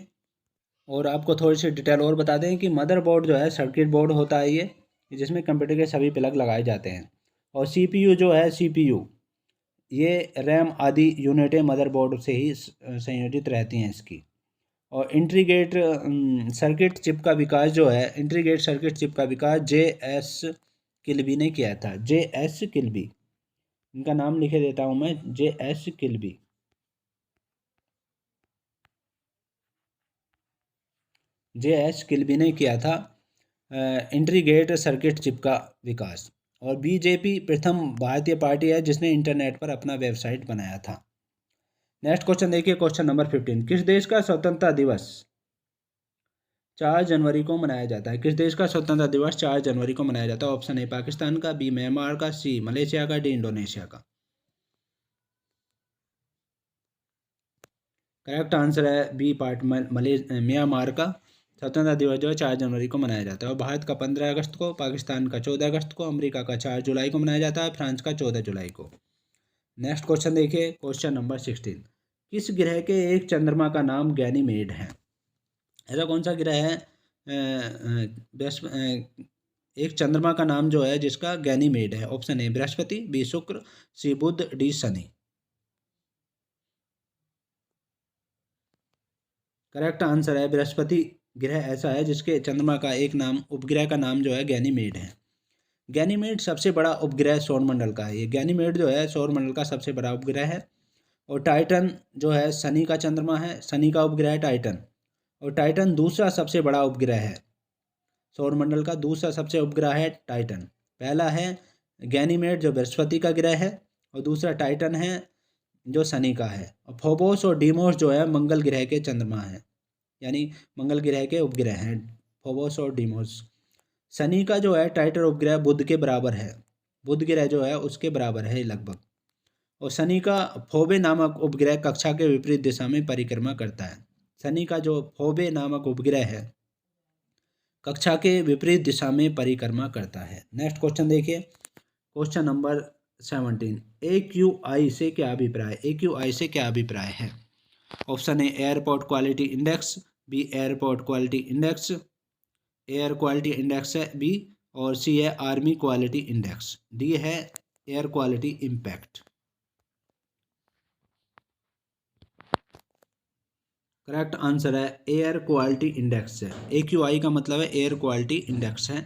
Speaker 1: और आपको थोड़ी सी डिटेल और बता दें कि मदरबोर्ड जो है सर्किट बोर्ड होता है ये, जिसमें कंप्यूटर के सभी प्लग लगाए जाते हैं। और सीपीयू जो है, सीपीयू ये रैम आदि यूनिटें मदरबोर्ड से ही संयोजित रहती हैं इसकी। और इंटीग्रेट सर्किट चिप का विकास जो है, इंटीग्रेट सर्किट चिप का विकास जे.एस. किल्बी ने किया था। जे.एस. किल्बी, इनका नाम लिखे देता हूँ मैं, जे.एस. किल्बी। जे.एस. किल्बी ने किया था इंटीग्रेट सर्किट चिप का विकास। और बीजेपी प्रथम भारतीय पार्टी है जिसने इंटरनेट पर अपना वेबसाइट बनाया था। नेक्स्ट क्वेश्चन देखिए, क्वेश्चन नंबर 15। किस देश का स्वतंत्रता दिवस 4 जनवरी को मनाया जाता है? किस देश का स्वतंत्रता दिवस 4 जनवरी को मनाया जाता है? ऑप्शन ए पाकिस्तान का, बी म्यांमार का, सी मलेशिया का, डी इंडोनेशिया का। करेक्ट आंसर है बी पार्ट म्यांमार का स्वतंत्रता दिवस जो है 4 जनवरी को मनाया जाता है। और भारत का 15 अगस्त को, पाकिस्तान का 14 अगस्त को, अमेरिका का 4 जुलाई को मनाया जाता है, फ्रांस का 14 जुलाई को। नेक्स्ट क्वेश्चन देखिए, क्वेश्चन नंबर 16। किस ग्रह के एक चंद्रमा का नाम गैनीमेड है? ऐसा कौन सा ग्रह है एक चंद्रमा का नाम जो है जिसका गैनीमेड है? ऑप्शन ए बृहस्पति, बी शुक्र, सी बुध, डी शनि। करेक्ट आंसर है बृहस्पति ग्रह ऐसा है जिसके चंद्रमा का एक नाम, उपग्रह का नाम जो है गैनीमेड है। गैनीमेड सबसे बड़ा उपग्रह सौरमंडल का है। ये गैनीमेड जो है सौरमंडल का सबसे बड़ा उपग्रह है। और टाइटन जो है शनि का चंद्रमा है, शनि का उपग्रह है टाइटन। और टाइटन दूसरा सबसे बड़ा उपग्रह है, सौरमंडल का दूसरा सबसे उपग्रह है टाइटन। पहला है गैनीमेड जो बृहस्पति का ग्रह है, और दूसरा टाइटन है जो शनि का है। और फोबोस और डीमोस जो है मंगल ग्रह के चंद्रमा है, यानी मंगल ग्रह के उपग्रह हैं फोबोस और डीमोस। शनि का जो है टाइटन उपग्रह बुध के बराबर है, बुध ग्रह जो है उसके बराबर है लगभग। और शनि का फोबे नामक उपग्रह कक्षा के विपरीत दिशा में परिक्रमा करता है। शनि का जो फोबे नामक उपग्रह है कक्षा के विपरीत दिशा में परिक्रमा करता है। नेक्स्ट क्वेश्चन देखिए, क्वेश्चन नंबर 17। AQI से क्या अभिप्राय? AQI से क्या अभिप्राय है? Option A airport quality index, B airport quality index, air quality index है बी, और सी है आर्मी क्वालिटी इंडेक्स, डी है air quality impact. Correct answer है एयर क्वालिटी इंडेक्स है। AQI का मतलब है एयर क्वालिटी इंडेक्स है।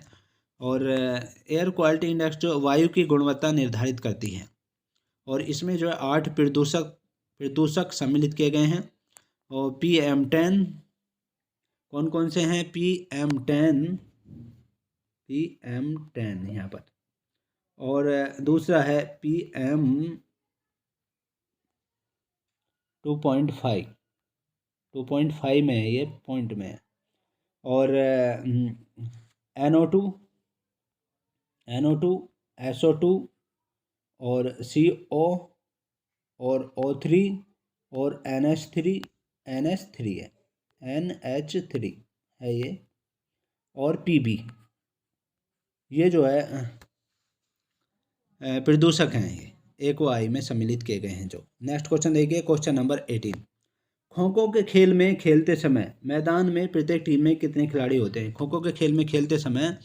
Speaker 1: और एयर क्वालिटी इंडेक्स जो वायु की गुणवत्ता निर्धारित करती है। और इसमें जो है 8 प्रदूषक सम्मिलित किए गए हैं। और PM10 कौन कौन से हैं? PM10 यहाँ पर। और दूसरा है PM2.5 2.5 में है, ये पॉइंट में है। और NO2, SO2 और CO और O3 और NH3 है, NH3 है ये। और PB, ये जो है प्रदूषक हैं, ये AQI में सम्मिलित किए गए हैं जो। नेक्स्ट क्वेश्चन देखिए, क्वेश्चन नंबर 18। खो खो के खेल में खेलते समय मैदान में प्रत्येक टीम में कितने खिलाड़ी होते हैं? खो खो के खेल में खेलते समय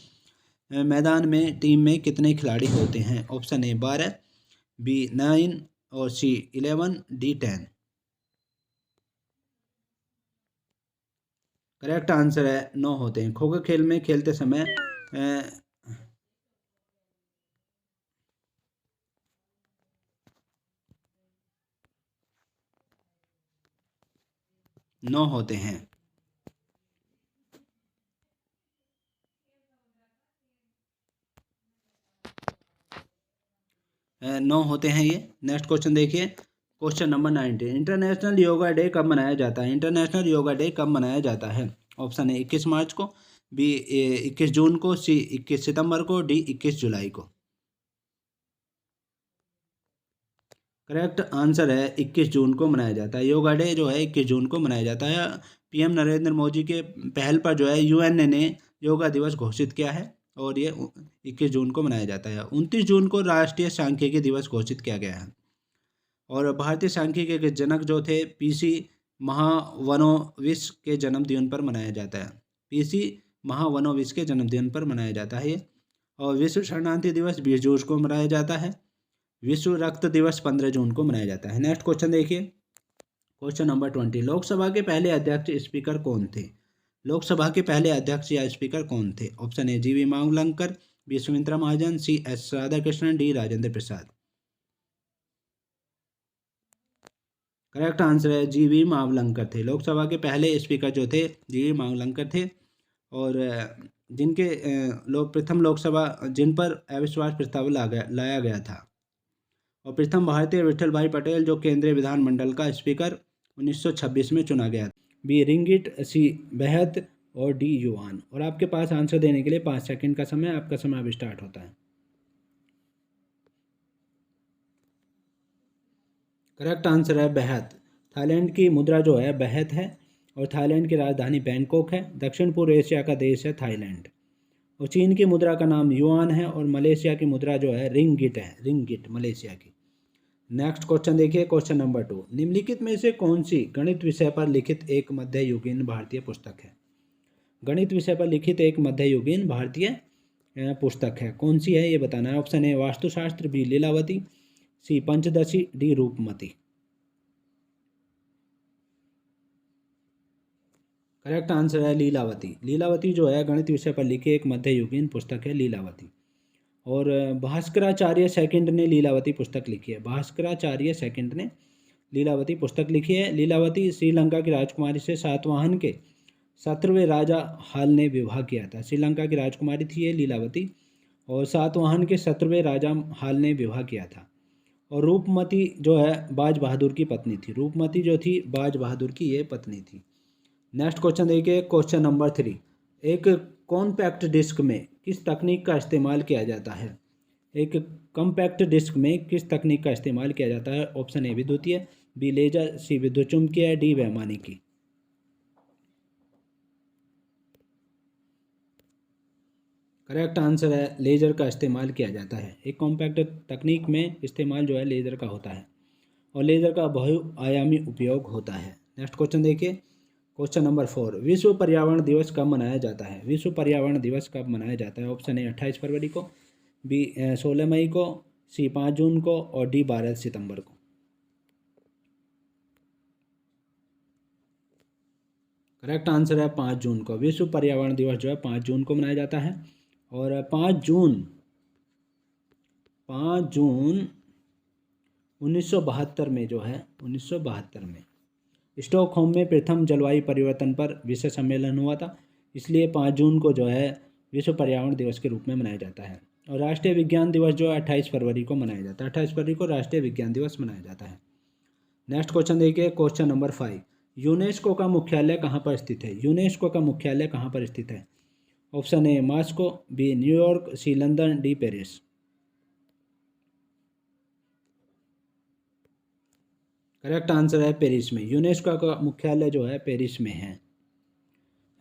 Speaker 1: मैदान में टीम में कितने खिलाड़ी होते हैं? ऑप्शन ए 12, बी 9 और सी 11, डी 10। करेक्ट आंसर है 9 होते हैं। खो खो खेल में खेलते समय 9 होते हैं। 9 होते हैं ये। नेक्स्ट क्वेश्चन देखिए, question number 19। International yoga day कब मनाया जाता है? इंटरनेशनल योगा डे कब मनाया जाता है? ऑप्शन ए 21 मार्च को, बी 21 जून को, सी 21 सितंबर को, डी 21 जुलाई को। करेक्ट आंसर है 21 जून को मनाया जाता है। योगा डे जो है 21 जून को मनाया जाता है। PM नरेंद्र मोदी के पहल पर जो है UN ने योगा दिवस घोषित किया है, और ये 21 जून को मनाया जाता है। 29 जून को राष्ट्रीय सांख्यिकी दिवस घोषित किया गया है। और भारतीय सांख्यिकी के जनक जो थे PC महावनोविश के जन्मदिन पर मनाया जाता है। पीसी महावनोविश के जन्मदिन पर मनाया जाता है ये। और विश्व शरणार्थी दिवस 20 जून को मनाया जाता है। विश्व रक्त दिवस 15 जून को मनाया जाता है। नेक्स्ट क्वेश्चन देखिए, क्वेश्चन नंबर 20। लोकसभा के पहले अध्यक्ष स्पीकर कौन थे? लोकसभा के पहले अध्यक्ष या स्पीकर कौन थे? Option A GV Mavalankar, B Sumitra Mahajan, C S Radhakrishnan, D Rajendra Prasad. Correct answer है जीवी मावलंकर थे। लोकसभा के पहले स्पीकर जो थे जीवी मावलंकर थे। और जिनके प्रथम लोकसभा जिन पर अविश्वास प्रस्ताव लाया गया था। और प्रथम भारतीय विठल भाई पटेल जो केंद्रीय विधानमंडल का स्पीकर 1926 में चुना गया। बी रिंगिट, सी बेहद और डी युआन। और आपके पास आंसर देने के लिए 5 सेकंड का समय, आपका समय अब स्टार्ट होता है। करेक्ट आंसर है बेहद। थाईलैंड की मुद्रा जो है बेहद है और थाईलैंड की राजधानी बैंकॉक है। दक्षिण पूर्व एशिया का देश है थाईलैंड। और चीन की मुद्रा का नाम युआन है और मलेशिया की मुद्रा जो है रिंगिट है, रिंगिट मलेशिया की। नेक्स्ट क्वेश्चन देखिए, क्वेश्चन नंबर 2। निम्नलिखित में से कौन सी गणित विषय पर लिखित एक मध्ययुगीन भारतीय पुस्तक है? गणित विषय पर लिखित एक मध्ययुगीन भारतीय पुस्तक है, कौन सी है ये बताना है। Option A Vastushastra, B Lilavati, C Panchadashi, D Roopmati. Correct answer है लीलावती। लीलावती जो है गणित विषय पर लिखी एक मध्ययुगीन पुस्तक है लीलावती। और भास्कराचार्य सेकंड ने लीलावती पुस्तक लिखी है। भास्कराचार्य सेकंड ने लीलावती पुस्तक लिखी है। लीलावती श्रीलंका की राजकुमारी से सातवाहन के 17वें राजा हाल ने विवाह किया था। श्रीलंका की राजकुमारी थी ये लीलावती और सातवाहन के 17वें राजा हाल ने विवाह किया था। और रूपमती जो है बाज बहादुर की पत्नी थी। रूपमती जो थी बाज बहादुर की ये पत्नी थी। नेक्स्ट क्वेश्चन देखिए, क्वेश्चन नंबर 3। एक कॉम्पैक्ट डिस्क में किस तकनीक का इस्तेमाल किया जाता है? एक कॉम्पैक्ट डिस्क में किस तकनीक का इस्तेमाल किया जाता है? ऑप्शन ए विद्युतीय, बी लेजर, सी विद्युत चुम्बकीय, डी वैमानिकी। करेक्ट आंसर है लेजर का इस्तेमाल किया जाता है। एक कॉम्पैक्ट तकनीक में इस्तेमाल जो है लेजर का होता है और लेजर का बहुआयामी उपयोग होता है। नेक्स्ट क्वेश्चन देखिए, क्वेश्चन नंबर 4। विश्व पर्यावरण दिवस कब मनाया जाता है? विश्व पर्यावरण दिवस कब मनाया जाता है? ऑप्शन ए 28 फरवरी को, बी 16 मई को, सी 5 जून को और डी 12 सितंबर को। करेक्ट आंसर है 5 जून को। विश्व पर्यावरण दिवस जो है 5 जून को मनाया जाता है। और 5 जून 1972 में जो है 1972 में स्टॉकहोम में प्रथम जलवायु परिवर्तन पर विश्व सम्मेलन हुआ था। इसलिए 5 जून को जो है विश्व पर्यावरण दिवस के रूप में मनाया जाता है। और राष्ट्रीय विज्ञान दिवस जो है 28 फरवरी को मनाया जाता है। 28 फरवरी को राष्ट्रीय विज्ञान दिवस मनाया जाता है। नेक्स्ट क्वेश्चन देखिए, क्वेश्चन नंबर 5। यूनेस्को का मुख्यालय कहाँ पर स्थित है? यूनेस्को का मुख्यालय कहाँ पर स्थित है? Option A Moscow, B New York, C London, D Paris. Correct answer है पेरिस में। यूनेस्को का मुख्यालय जो है पेरिस में है।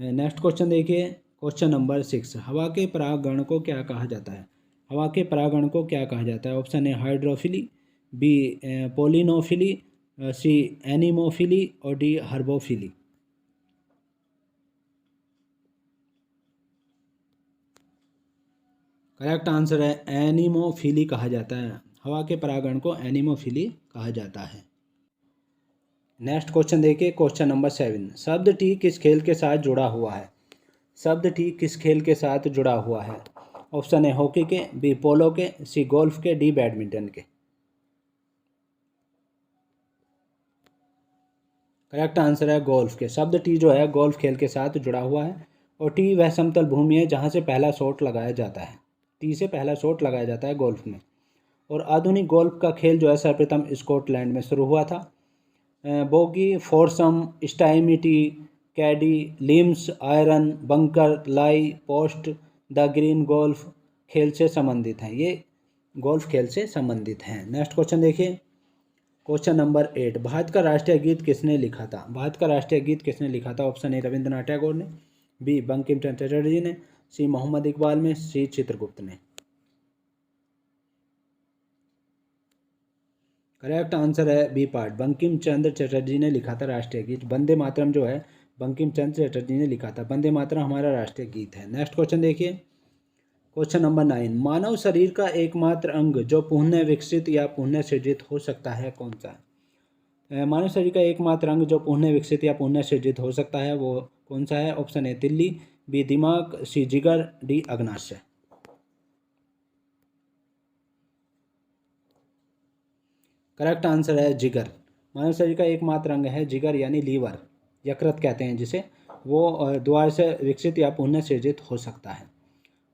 Speaker 1: नेक्स्ट क्वेश्चन देखिए, क्वेश्चन नंबर 6। हवा के परागण को क्या कहा जाता है? हवा के परागण को क्या कहा जाता है? Option A hydrophily, B pollinophily, C anemophily और डी हर्बोफिली। करेक्ट आंसर है एनिमोफिली कहा जाता है। हवा के परागण को एनिमोफिली कहा जाता है। नेक्स्ट क्वेश्चन देखिए, क्वेश्चन नंबर 7। शब्द टी किस खेल के साथ जुड़ा हुआ है? शब्द टी किस खेल के साथ जुड़ा हुआ है? ऑप्शन ए हॉकी के, बी पोलो के, सी गोल्फ के, डी बैडमिंटन के। करेक्ट आंसर है गोल्फ के। शब्द टी जो है गोल्फ खेल के साथ जुड़ा हुआ है। और टी वह समतल भूमि है जहाँ से पहला शॉट लगाया जाता है। टी से पहला शॉट लगाया जाता है गोल्फ में। और आधुनिक गोल्फ का खेल जो है सर्वप्रथम स्कॉटलैंड में शुरू हुआ था। Bogey, foursome, stymie, caddie, links, iron, bunker, lie, post, the green golf खेल से संबंधित हैं। ये गोल्फ खेल से संबंधित हैं। नेक्स्ट क्वेश्चन देखिए, क्वेश्चन नंबर 8। भारत का राष्ट्रीय गीत किसने लिखा था? भारत का राष्ट्रीय गीत किसने लिखा था? ऑप्शन ए रविंद्रनाथ टैगोर ने, बी बंकिम चंद्र चटर्जी ने, सी मोहम्मद इकबाल ने, सी चित्रगुप्त ने। करेक्ट आंसर है बी पार्ट। बंकिम चंद्र चटर्जी ने लिखा था राष्ट्रीय गीत। वंदे मातरम जो है बंकिम चंद्र चटर्जी ने लिखा था। वंदे मातरम हमारा राष्ट्रीय गीत है। नेक्स्ट क्वेश्चन देखिए, क्वेश्चन नंबर 9, मानव शरीर का एकमात्र अंग जो पुनः विकसित या पुनः सृजित हो सकता है कौन सा है? मानव शरीर का एकमात्र अंग जो पुनः विकसित या पुनः सृजित हो सकता है वो कौन सा है? ऑप्शन ए तिल्ली, बी दिमाग, सी जिगर, डी अग्नाशय। करेक्ट आंसर है जिगर। मानव शरीर का एकमात्र अंग है जिगर यानी लीवर, यकृत कहते हैं जिसे, वो द्वार से विकसित या पुनः सृजित हो सकता है।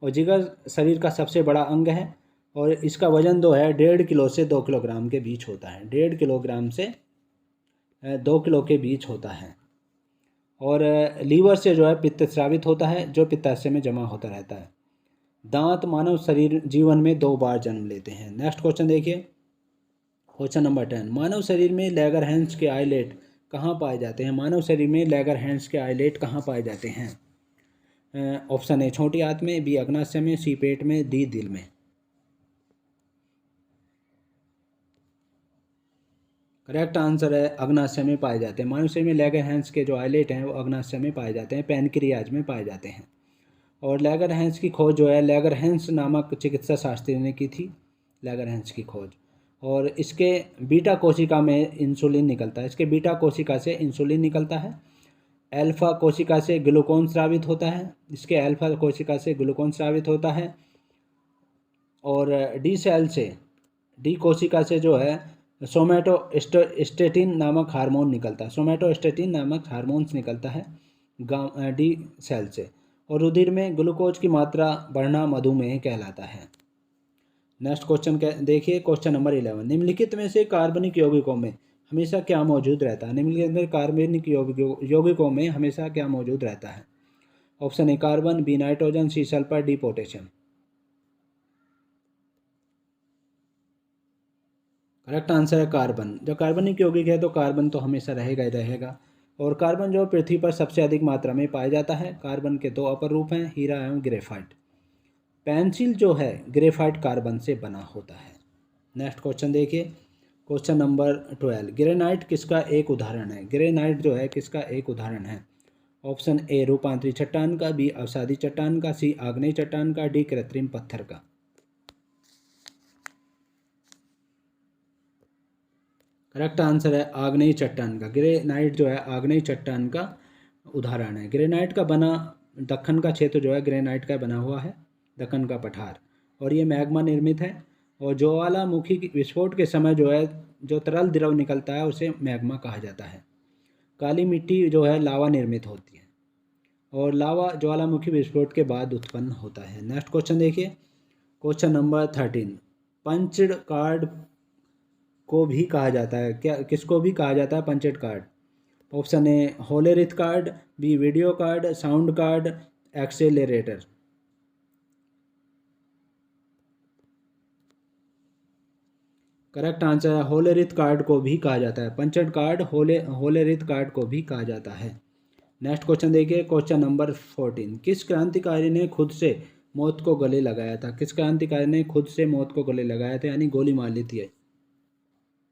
Speaker 1: और जिगर शरीर का सबसे बड़ा अंग है और इसका वजन जो है 1.5 किलो से 2 किलोग्राम के बीच होता है। 1.5 किलोग्राम से 2 किलो के बीच होता है। और लीवर से जो है पित्त स्रावित होता है जो पित्ताशय में जमा होता रहता है। दांत मानव शरीर जीवन में 2 बार जन्म लेते हैं। नेक्स्ट क्वेश्चन देखिए, क्वेश्चन नंबर 10, मानव शरीर में लैगरहैंस के आइलेट कहाँ पाए जाते हैं? मानव शरीर में लैगरहैंस के आइलेट कहाँ पाए जाते हैं? ऑप्शन ए छोटी आंत में, बी अग्नाशय में, सी पेट में, डी दिल में। करेक्ट आंसर है अग्नाशय में पाए जाते हैं। मानव शरीर में लैगरहैंस के जो आइलेट हैं वो अग्नाशय में पाए जाते हैं, पैनक्रियाज में पाए जाते हैं। और लैगरहैंस की खोज जो है लैगरहैंस नामक चिकित्सा शास्त्री ने की थी, लैगरहैंस की खोज। और इसके बीटा कोशिका में इंसुलिन निकलता है, इसके बीटा कोशिका से इंसुलिन निकलता है। अल्फा कोशिका से ग्लूकोन स्रावित होता है, इसके अल्फा कोशिका से ग्लूकोन स्रावित होता है। और डी सेल से, डी कोशिका से जो है सोमैटोस्टेटिन नामक हार्मोन निकलता है, सोमैटोस्टेटिन नामक हार्मोन्स निकलता है डी सेल से। और रुधिर में ग्लूकोज की मात्रा बढ़ना मधुमेह कहलाता है। नेक्स्ट क्वेश्चन देखिए, क्वेश्चन नंबर 11, निम्नलिखित में से कार्बनिक यौगिकों में हमेशा क्या मौजूद रहता है? निम्नलिखित में कार्बनिक यौगिकों में हमेशा क्या मौजूद रहता है? Option A carbon, B nitrogen, C sulphur, D potassium. Correct answer है कार्बन। जो कार्बनिक यौगिक है तो कार्बन तो हमेशा रहेगा ही रहेगा। और कार्बन जो पृथ्वी पर सबसे अधिक मात्रा में पाया जाता है। कार्बन के 2 अपर रूप हैं, हीरा एवं ग्रेफाइट। पेंसिल जो है ग्रेफाइट कार्बन से बना होता है। नेक्स्ट क्वेश्चन देखिए, क्वेश्चन नंबर 12, ग्रेनाइट किसका एक उदाहरण है? ग्रेनाइट जो है किसका एक उदाहरण है? ऑप्शन ए रूपांतरी चट्टान का, बी अवसादी चट्टान का, सी आग्नेय चट्टान का, डी कृत्रिम पत्थर का। करेक्ट आंसर है आग्नेय चट्टान का। ग्रेनाइट जो है आग्नेय चट्टान का उदाहरण है। ग्रेनाइट का बना दक्कन का क्षेत्र जो है ग्रेनाइट का बना हुआ है, दक्कन का पठार। और ये मैग्मा निर्मित है। और ज्वालामुखी विस्फोट के समय जो है जो तरल द्रव निकलता है उसे मैग्मा कहा जाता है। काली मिट्टी जो है लावा निर्मित होती है और लावा ज्वालामुखी विस्फोट के बाद उत्पन्न होता है। नेक्स्ट क्वेश्चन देखिए, क्वेश्चन नंबर 13, पंच्ड कार्ड को भी कहा जाता है, क्या किसको भी कहा जाता है punched card? Option A Hollerith card, B video card, sound card, accelerator. Correct answer है होलेरिथ कार्ड को भी कहा जाता है। पंच्ड कार्ड होलेरिथ कार्ड को भी कहा जाता है। नेक्स्ट क्वेश्चन देखिए, क्वेश्चन नंबर 14, किस क्रांतिकारी ने खुद से मौत को गले लगाया था? किस क्रांतिकारी ने खुद से मौत को गले लगाया था यानी गोली मार ली थी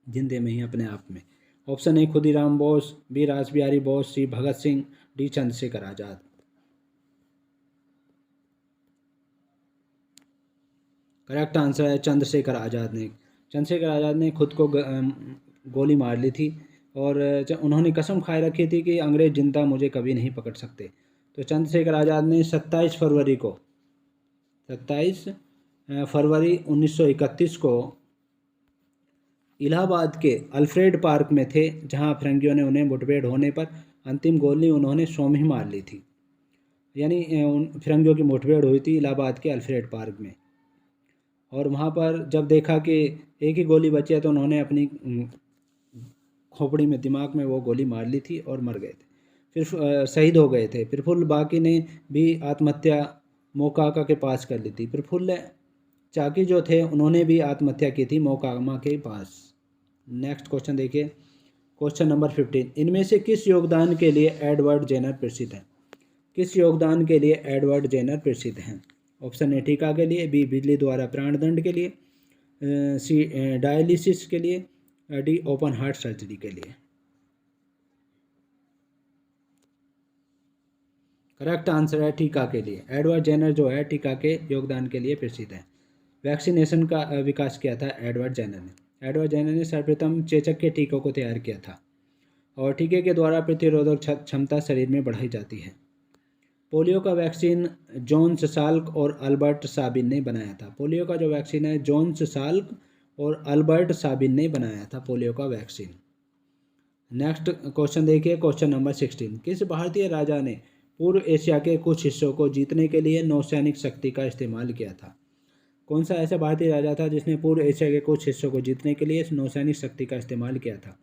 Speaker 1: जिंदे में ही अपने आप में? Option A Khudiram Bose, B Rashbehari Bose, C Bhagat Singh, D Chandrashekhar Azad. Correct answer है चंद्रशेखर आज़ाद ने। चंद्रशेखर आज़ाद ने खुद को गोली मार ली थी और उन्होंने कसम खाए रखी थी कि अंग्रेज जिंदा मुझे कभी नहीं पकड़ सकते। तो चंद्रशेखर आज़ाद ने 27 फरवरी 1931 को इलाहाबाद के अल्फ्रेड पार्क में थे, जहां फिरंगियों ने उन्हें मुठभेड़ होने पर अंतिम गोली उन्होंने स्वयं ही मार ली थी। यानी फिरंगियों की मुठभेड़ हुई थी इलाहाबाद के अल्फ्रेड पार्क में। और वहाँ पर जब देखा कि एक ही गोली बची है तो उन्होंने अपनी खोपड़ी में, दिमाग में वो गोली मार ली थी और मर गए थे, फिर शहीद हो गए थे। प्रफुल्ल बाकी ने भी आत्महत्या मोकामा के पास कर ली थी। प्रफुल्ल चाकी जो थे उन्होंने भी आत्महत्या की थी मोकामा के पास। नेक्स्ट क्वेश्चन देखिए, क्वेश्चन नंबर 15, इनमें से किस योगदान के लिए एडवर्ड जेनर प्रसिद्ध हैं? किस योगदान के लिए एडवर्ड जेनर प्रसिद्ध हैं? ऑप्शन ए टीका के लिए, बी बिजली द्वारा प्राणदंड के लिए, सी डायलिसिस के लिए, डी ओपन हार्ट सर्जरी के लिए। करेक्ट आंसर है टीका के लिए। एडवर्ड जेनर जो है टीका के योगदान के लिए प्रसिद्ध है। वैक्सीनेशन का विकास किया था एडवर्ड जेनर ने। एडवर्ड जेनर ने सर्वप्रथम चेचक के टीकों को तैयार किया था और टीके के द्वारा प्रतिरोधक क्षमता शरीर में बढ़ाई जाती है। पोलियो का वैक्सीन जॉन्स साल्क और अल्बर्ट साबिन ने बनाया था। पोलियो का जो वैक्सीन है जॉन्स साल्क और अल्बर्ट साबिन ने बनाया था पोलियो का वैक्सीन। नेक्स्ट क्वेश्चन देखिए, क्वेश्चन नंबर 16। किस भारतीय राजा ने पूर्व एशिया के कुछ हिस्सों को जीतने के लिए नौसैनिक शक्ति का इस्तेमाल किया था? कौन सा ऐसा भारतीय राजा था जिसने पूर्व एशिया के कुछ हिस्सों को जीतने के लिए नौसैनिक शक्ति का इस्तेमाल किया था?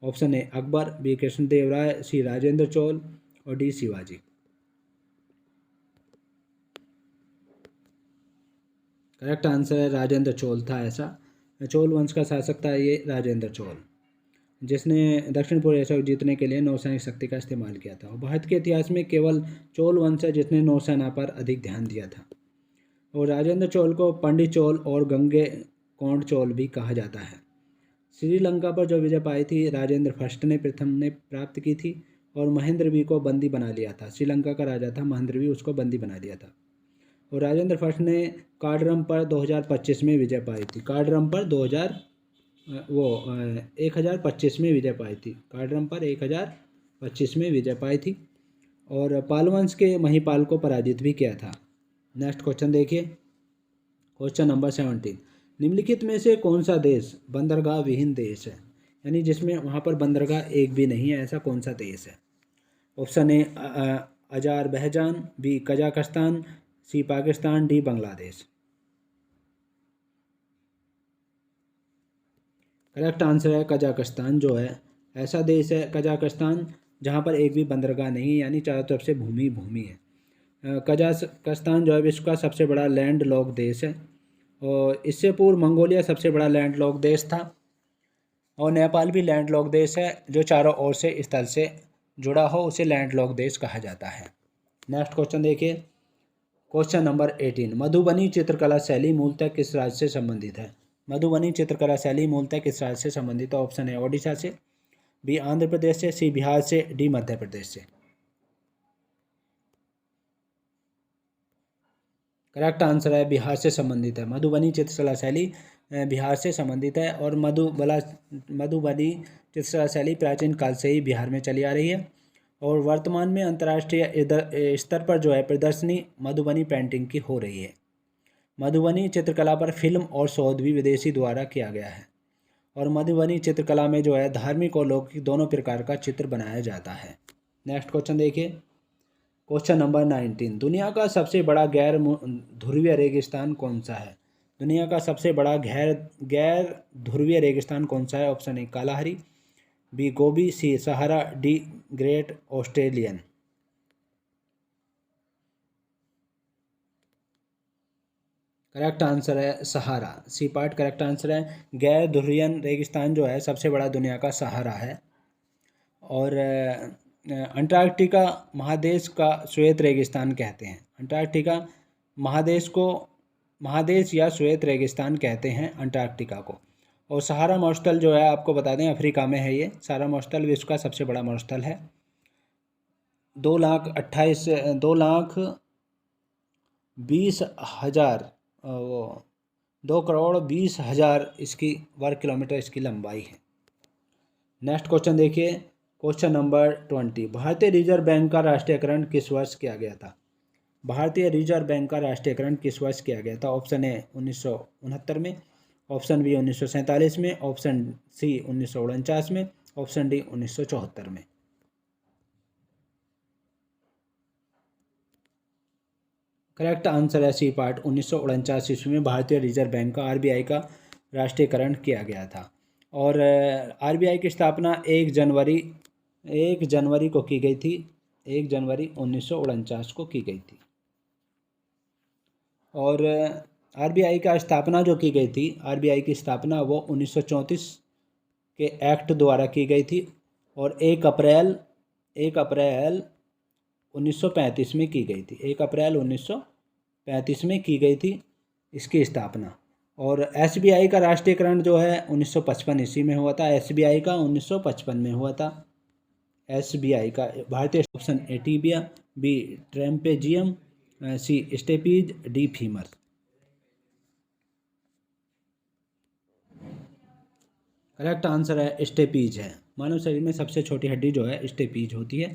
Speaker 1: Option A Akbar, B Krishnadeva Raya, C Rajendra Chola और डी शिवाजी। करेक्ट आंसर है राजेंद्र चोल था ऐसा। चोल वंश का शासक था ये राजेंद्र चोल, जिसने दक्षिण पूर्व एशिया को जीतने के लिए नौसैनिक शक्ति का इस्तेमाल किया था। और भारत के इतिहास में केवल चोल वंश है जिसने नौसेना पर अधिक ध्यान दिया था। और राजेंद्र चोल को पंडित चोल और गंगे कोंड चोल भी कहा जाता है। श्रीलंका पर जो विजय पाई थी राजेंद्र फर्स्ट ने प्रथम ने प्राप्त की थी और महेंद्र वी को बंदी बना लिया था। श्रीलंका का राजा था महेंद्र वी, उसको बंदी बना लिया था। और राजेंद्र फर्स्ट ने कार्डरम पर 2025 में विजय पाई थी। कार्डरम पर 1025 में विजय पाई थी। कार्डरम पर 1025 में विजय पाई थी और पालवंश के महिपाल को पराजित भी किया था। नेक्स्ट क्वेश्चन देखिए, क्वेश्चन नंबर 17। निम्नलिखित में से कौन सा देश बंदरगाह विहीन देश है? यानी जिसमें वहाँ पर बंदरगाह एक भी नहीं है, ऐसा कौन सा देश है? Option A Azerbaijan, B Kazakhstan, C Pakistan, D Bangladesh. Correct answer है कजाकिस्तान जो है ऐसा देश है कजाकिस्तान जहाँ पर एक भी बंदरगाह नहीं है, यानी चारों तरफ से भूमि भूमि है। कजाकिस्तान जो है विश्व का सबसे बड़ा लैंड लॉक देश है और इससे पूर्व मंगोलिया सबसे बड़ा लैंड लॉक देश था और नेपाल भी लैंड लॉक देश है। जो चारों ओर से स्थल से जुड़ा हो उसे लैंड लॉक देश कहा जाता है। नेक्स्ट क्वेश्चन देखिए, क्वेश्चन नंबर 18। मधुबनी चित्रकला शैली मूलतः किस राज्य से संबंधित है? मधुबनी चित्रकला शैली मूलतः किस राज्य से संबंधित है? ऑप्शन है ओडिशा से, बी आंध्र प्रदेश से, सी बिहार से, डी मध्य प्रदेश से। करेक्ट आंसर है बिहार से संबंधित है। मधुबनी चित्रकला शैली बिहार से संबंधित है और मधुबनी चित्रकला शैली प्राचीन काल से ही बिहार में चली आ रही है और वर्तमान में अंतर्राष्ट्रीय स्तर पर जो है प्रदर्शनी मधुबनी पेंटिंग की हो रही है। मधुबनी चित्रकला पर फिल्म और शोध भी विदेशी द्वारा किया गया है और मधुबनी चित्रकला में जो है धार्मिक और लौकिक दोनों प्रकार का चित्र बनाया जाता है। नेक्स्ट क्वेश्चन देखिए, क्वेश्चन नंबर 19। दुनिया का सबसे बड़ा गैर ध्रुवीय रेगिस्तान कौन सा है? दुनिया का सबसे बड़ा गैर ध्रुवीय रेगिस्तान कौन सा है? Option A Kalahari, B Gobi, C Sahara, D great Australian. Correct answer है Sahara, C part correct answer है। गैर ध्रुवीय रेगिस्तान जो है सबसे बड़ा दुनिया का सहारा है और अंटार्कटिका महादेश का श्वेत रेगिस्तान कहते हैं। अंटार्कटिका महादेश या श्वेत रेगिस्तान कहते हैं अंटार्कटिका को। और सहारा मरुस्थल जो है आपको बता दें अफ्रीका में है ये। सहारा मरुस्थल विश्व का सबसे बड़ा मरुस्थल है। 2,20,000 इसकी वर्ग किलोमीटर इसकी लंबाई है। नेक्स्ट क्वेश्चन देखिए, क्वेश्चन नंबर 20। भारतीय रिजर्व बैंक का राष्ट्रीयकरण किस वर्ष किया गया था? भारतीय रिजर्व बैंक का राष्ट्रीयकरण किस वर्ष किया गया था? ऑप्शन ए 1969 में, ऑप्शन बी 1947 में, ऑप्शन सी 1949 में, ऑप्शन डी 1974 में। करेक्ट आंसर है सी पार्ट 1949 ईस्वी में भारतीय रिजर्व बैंक का आरबीआई का राष्ट्रीयकरण किया गया था और आरबीआई की स्थापना 1 जनवरी को की गई थी। 1 जनवरी 1949 को की गई थी और आरबीआई का स्थापना जो की गई थी, आरबीआई की स्थापना वो 1934 के एक्ट द्वारा की गई थी और 1 अप्रैल 1935 में की गई थी। 1 अप्रैल 1935 में की गई थी इसकी स्थापना और एसबीआई का राष्ट्रीयकरण जो है 1955 ईस्वी में हुआ था। एसबीआई का 1955 में हुआ था। एसबीआई का भारतीय option A tibia, B trapezium, C stapes, D femur. Correct answer है स्टेपीज है। मानव शरीर में सबसे छोटी हड्डी जो है स्टेपीज होती है,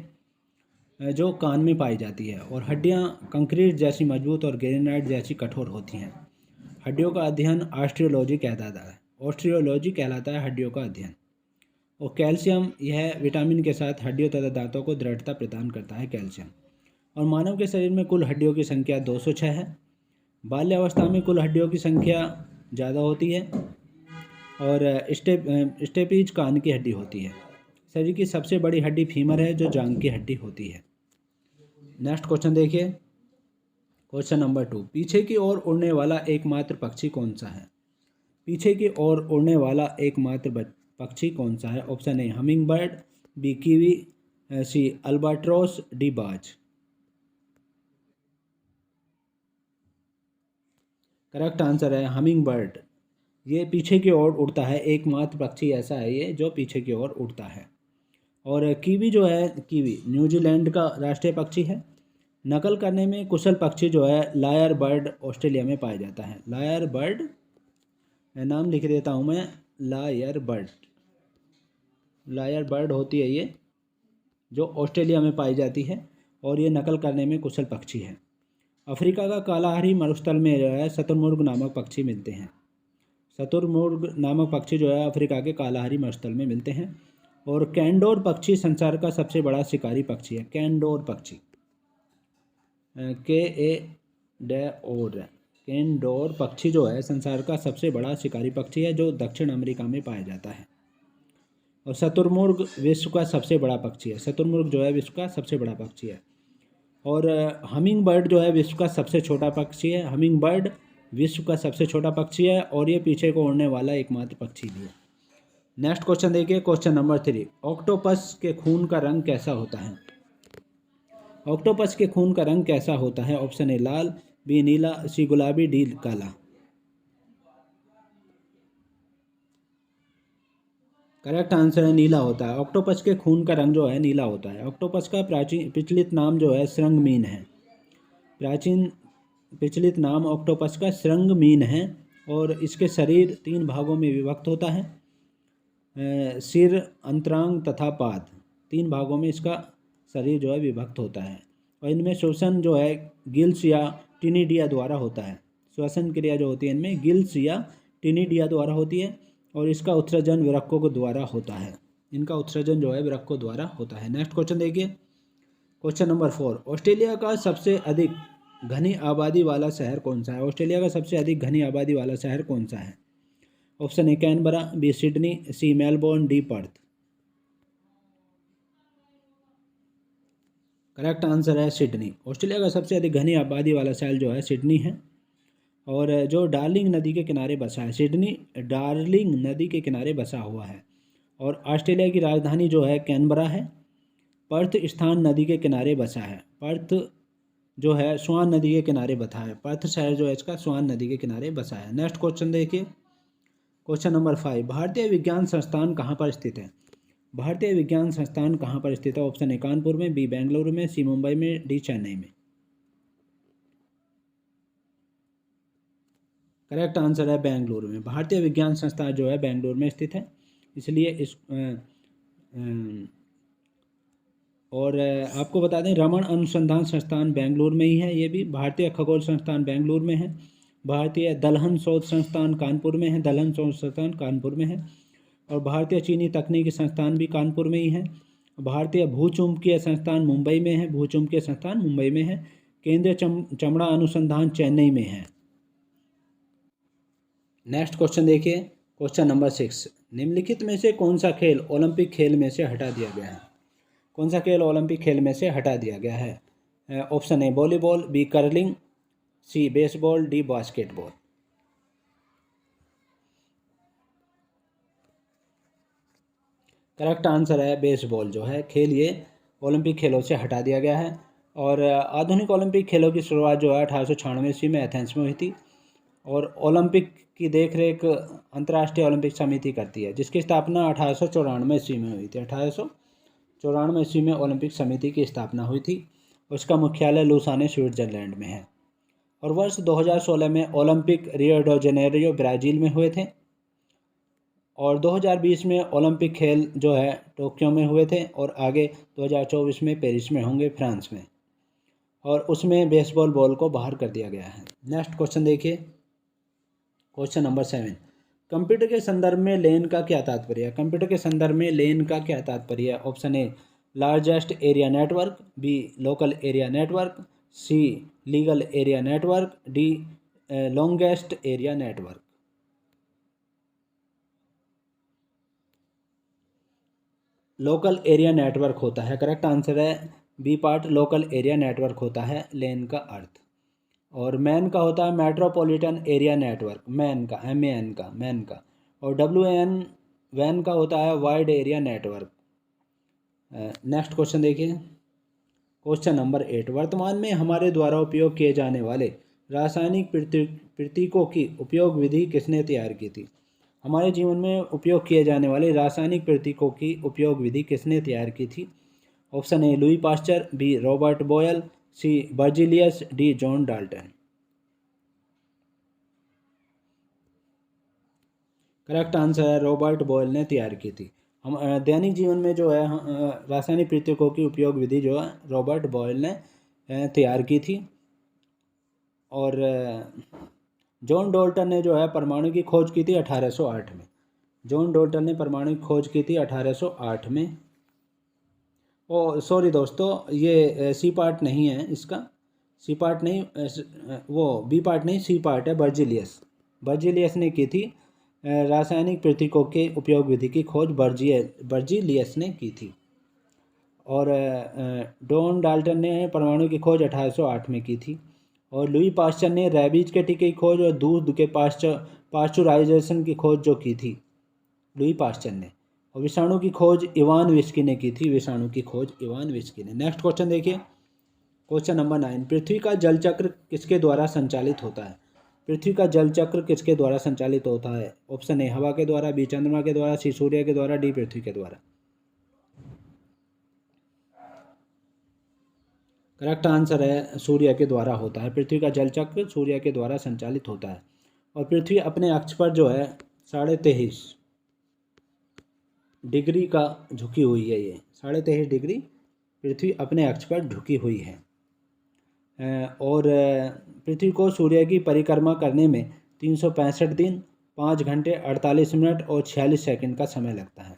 Speaker 1: जो कान में पाई जाती है। और हड्डियां कंक्रीट जैसी मजबूत और ग्रेनाइट जैसी कठोर होती हैं। हड्डियों का अध्ययन ऑस्टियोलॉजी कहलाता है। ऑस्टियोलॉजी कहलाता है हड्डियों का अध्ययन। और कैल्शियम, यह विटामिन के साथ हड्डियों तथा दांतों को दृढ़ता प्रदान करता है, कैल्शियम। और मानव के शरीर में कुल हड्डियों की संख्या 206 है। बाल्यावस्था में कुल हड्डियों की संख्या ज़्यादा होती है। और स्टेपीज कान की हड्डी होती है। शरीर की सबसे बड़ी हड्डी फीमर है, जो जांघ की हड्डी होती है। नेक्स्ट क्वेश्चन देखिए, क्वेश्चन नंबर 2। पीछे की ओर उड़ने वाला एकमात्र पक्षी कौन सा है? पीछे की ओर उड़ने वाला एकमात्र पक्षी कौन सा है? Option A humming bird, B kiwi, C albatross, D बाज। करेक्ट आंसर है हमिंग बर्ड। ये पीछे की ओर उड़ता है, एकमात्र पक्षी ऐसा है ये जो पीछे की ओर उड़ता है। और कीवी जो है, कीवी न्यूजीलैंड का राष्ट्रीय पक्षी है। नकल करने में कुशल पक्षी जो है लायर बर्ड ऑस्ट्रेलिया में पाया जाता है। लायर बर्ड, नाम लिख देता हूँ मैं, लायर बर्ड। लायर बर्ड होती है ये, जो ऑस्ट्रेलिया में पाई जाती है। और ये नकल करने में कुशल पक्षी है। अफ्रीका का कालाहारी मरुस्थल में जो है शतुरमुर्ग नामक पक्षी मिलते हैं। शतुरमुर्ग नामक पक्षी जो है अफ्रीका के कालाहारी मरुस्थल में मिलते हैं। और कैंडोर पक्षी संसार का सबसे बड़ा शिकारी पक्षी है। कैंडोर पक्षी, KADOR। कैंडोर पक्षी जो है संसार का सबसे बड़ा शिकारी पक्षी है, जो दक्षिण अमेरिका में पाया जाता है। और शतुरमुर्ग विश्व का सबसे बड़ा पक्षी है। शतुरमुर्ग जो है विश्व का सबसे बड़ा पक्षी है। और हमिंग बर्ड जो है विश्व का सबसे छोटा पक्षी है। हमिंग बर्ड विश्व का सबसे छोटा पक्षी है, और ये पीछे को उड़ने वाला एकमात्र पक्षी भी है। नेक्स्ट क्वेश्चन देखिए, क्वेश्चन नंबर 3। ऑक्टोपस के खून का रंग कैसा होता है? ऑक्टोपस के खून का रंग कैसा होता है? ऑप्शन ए लाल, बी नीला, सी गुलाबी, डी काला। करेक्ट आंसर है नीला होता है। ऑक्टोपस के खून का रंग जो है नीला होता है। ऑक्टोपस का प्राचीन प्रचलित नाम जो है श्रृंगमीन है। प्राचीन प्रचलित नाम ऑक्टोपस का श्रृंगमीन है। और इसके शरीर 3 भागों में विभक्त होता है, सिर, अंतरांग तथा पाद। 3 भागों में इसका शरीर जो है विभक्त होता है। और इनमें श्वसन जो है गिल्स या टिनिडिया द्वारा होता है। श्वसन क्रिया जो होती है इनमें गिल्स या टिनिडिया द्वारा होती है। और इसका उत्सर्जन विरक्कों के द्वारा होता है। इनका उत्सर्जन जो है विरक्कों द्वारा होता है। नेक्स्ट क्वेश्चन देखिए, क्वेश्चन नंबर 4। ऑस्ट्रेलिया का सबसे अधिक घनी आबादी वाला शहर कौन सा है? ऑस्ट्रेलिया का सबसे अधिक घनी आबादी वाला शहर कौन सा है? Option A Canberra, B Sydney, C Melbourne, D Perth. Correct answer है सिडनी। ऑस्ट्रेलिया का सबसे अधिक घनी आबादी वाला शहर जो है सिडनी है। और जो डार्लिंग नदी के किनारे बसा है। सिडनी डार्लिंग नदी के किनारे बसा हुआ है। और ऑस्ट्रेलिया की राजधानी जो है कैनबरा है। पर्थ स्थान नदी के किनारे बसा है। पर्थ जो है स्वान नदी के किनारे बसा है। पर्थ शहर जो है इसका स्वान नदी के किनारे बसा है। नेक्स्ट क्वेश्चन देखिए, क्वेश्चन नंबर 5। भारतीय विज्ञान संस्थान कहाँ पर स्थित है? भारतीय विज्ञान संस्थान कहाँ पर स्थित है? ऑप्शन ए कानपुर में, बी बेंगलुरु में, सी मुंबई में, डी चेन्नई में। करेक्ट आंसर है बेंगलुरु में। भारतीय विज्ञान संस्थान जो है बेंगलुरु में स्थित है, इसलिए इस और आपको बता दें रमन अनुसंधान संस्थान बेंगलुरु में ही है। ये भी भारतीय खगोल संस्थान बेंगलुरु में है। भारतीय दलहन शोध संस्थान कानपुर में है। दलहन शोध संस्थान कानपुर में है। और भारतीय चीनी तकनीकी संस्थान भी कानपुर में ही है। भारतीय भूचुंबकीय संस्थान मुंबई में है। भूचुंबकीय संस्थान मुंबई में है। केंद्रीय चमड़ा अनुसंधान चेन्नई में है। नेक्स्ट क्वेश्चन देखिए, क्वेश्चन नंबर 6। निम्नलिखित में से कौन सा खेल ओलंपिक खेल में से हटा दिया गया है? कौन सा खेल ओलंपिक खेल में से हटा दिया गया है? Option A volleyball, B curling, C baseball, D basketball. Correct answer है बेसबॉल जो है खेल, ये ओलंपिक खेलों से हटा दिया गया है। और आधुनिक ओलंपिक खेलों की शुरुआत जो है 1896 ईस्वी में एथेंस में हुई थी। और ओलंपिक की देखरेख अंतर्राष्ट्रीय ओलंपिक समिति करती है, जिसकी स्थापना 1894 ईस्वी में हुई थी। 1894 ईस्वी में ओलंपिक समिति की स्थापना हुई थी। उसका मुख्यालय लुसाने स्विट्जरलैंड में है। और वर्ष 2016 में Olympic Rio de Janeiro Brazil में हुए थे। और 2020 में ओलंपिक खेल जो है टोक्यो में हुए थे, और आगे 2024 में पेरिस में होंगे, फ्रांस में। और उसमें बेसबॉल बॉल को बाहर कर दिया गया है। नेक्स्ट क्वेश्चन देखिए, क्वेश्चन नंबर 7। कंप्यूटर के संदर्भ में लेन का क्या तात्पर्य है? कंप्यूटर के संदर्भ में लेन का क्या तात्पर्य है? Option A largest area network, B local area network, C legal area network, D longest area network. Local area network होता है, करेक्ट आंसर है B part, local area network होता है लेन का अर्थ। और मैन का होता है मेट्रोपॉलिटन एरिया नेटवर्क, मैन का, MAN का, मैन का। और WAN वैन का होता है wide area network. Next question देखिए, क्वेश्चन नंबर 8। वर्तमान में हमारे द्वारा उपयोग किए जाने वाले रासायनिक प्रतीकों की उपयोग विधि किसने तैयार की थी? हमारे जीवन में उपयोग किए जाने वाले रासायनिक प्रतीकों की उपयोग विधि किसने तैयार की थी? Option A Louis Pasteur, B Robert Boyle, C Berzelius, D John Dalton. Correct answer है रॉबर्ट बॉयल ने तैयार की थी। हम दैनिक जीवन में जो है रासायनिक प्रतीकों की उपयोग विधि जो है रॉबर्ट बॉयल ने तैयार की थी। और जॉन डाल्टन ने जो है परमाणु की खोज की थी 1808 में। जॉन डाल्टन ने परमाणु की खोज की थी 1808 में। ओ सॉरी दोस्तों, ये सी पार्ट नहीं है इसका, सी पार्ट नहीं, वो बी पार्ट नहीं, सी पार्ट है। बर्जिलियस ने की थी रासायनिक प्रतीकों के उपयोग विधि की खोज बर्जिलियस ने की थी। और जॉन डाल्टन ने परमाणु की खोज 1808 में की थी। और लुई पास्चर ने रैबीज के टीके की खोज और दूध के पास्चुराइजेशन की खोज जो की थी लुई पास्चर ने। और विषाणु की खोज इवान विस्की ने की थी, विषाणु की खोज इवान विस्की ने। नेक्स्ट क्वेश्चन देखिए, क्वेश्चन नंबर 9। पृथ्वी का जल चक्र किसके द्वारा संचालित होता है? पृथ्वी का जल चक्र किसके द्वारा संचालित होता है? ऑप्शन ए हवा के द्वारा, बी चंद्रमा के द्वारा, सी सूर्य के द्वारा, डी पृथ्वी के द्वारा। करेक्ट आंसर है सूर्य के द्वारा होता है। पृथ्वी का जल चक्र सूर्य के द्वारा संचालित होता है। और पृथ्वी अपने अक्ष पर जो है 23.5 डिग्री का झुकी हुई है। ये 23.5 डिग्री पृथ्वी अपने अक्ष पर झुकी हुई है। और पृथ्वी को सूर्य की परिक्रमा करने में 365 दिन, 5 घंटे 48 मिनट और 46 सेकंड का समय लगता है।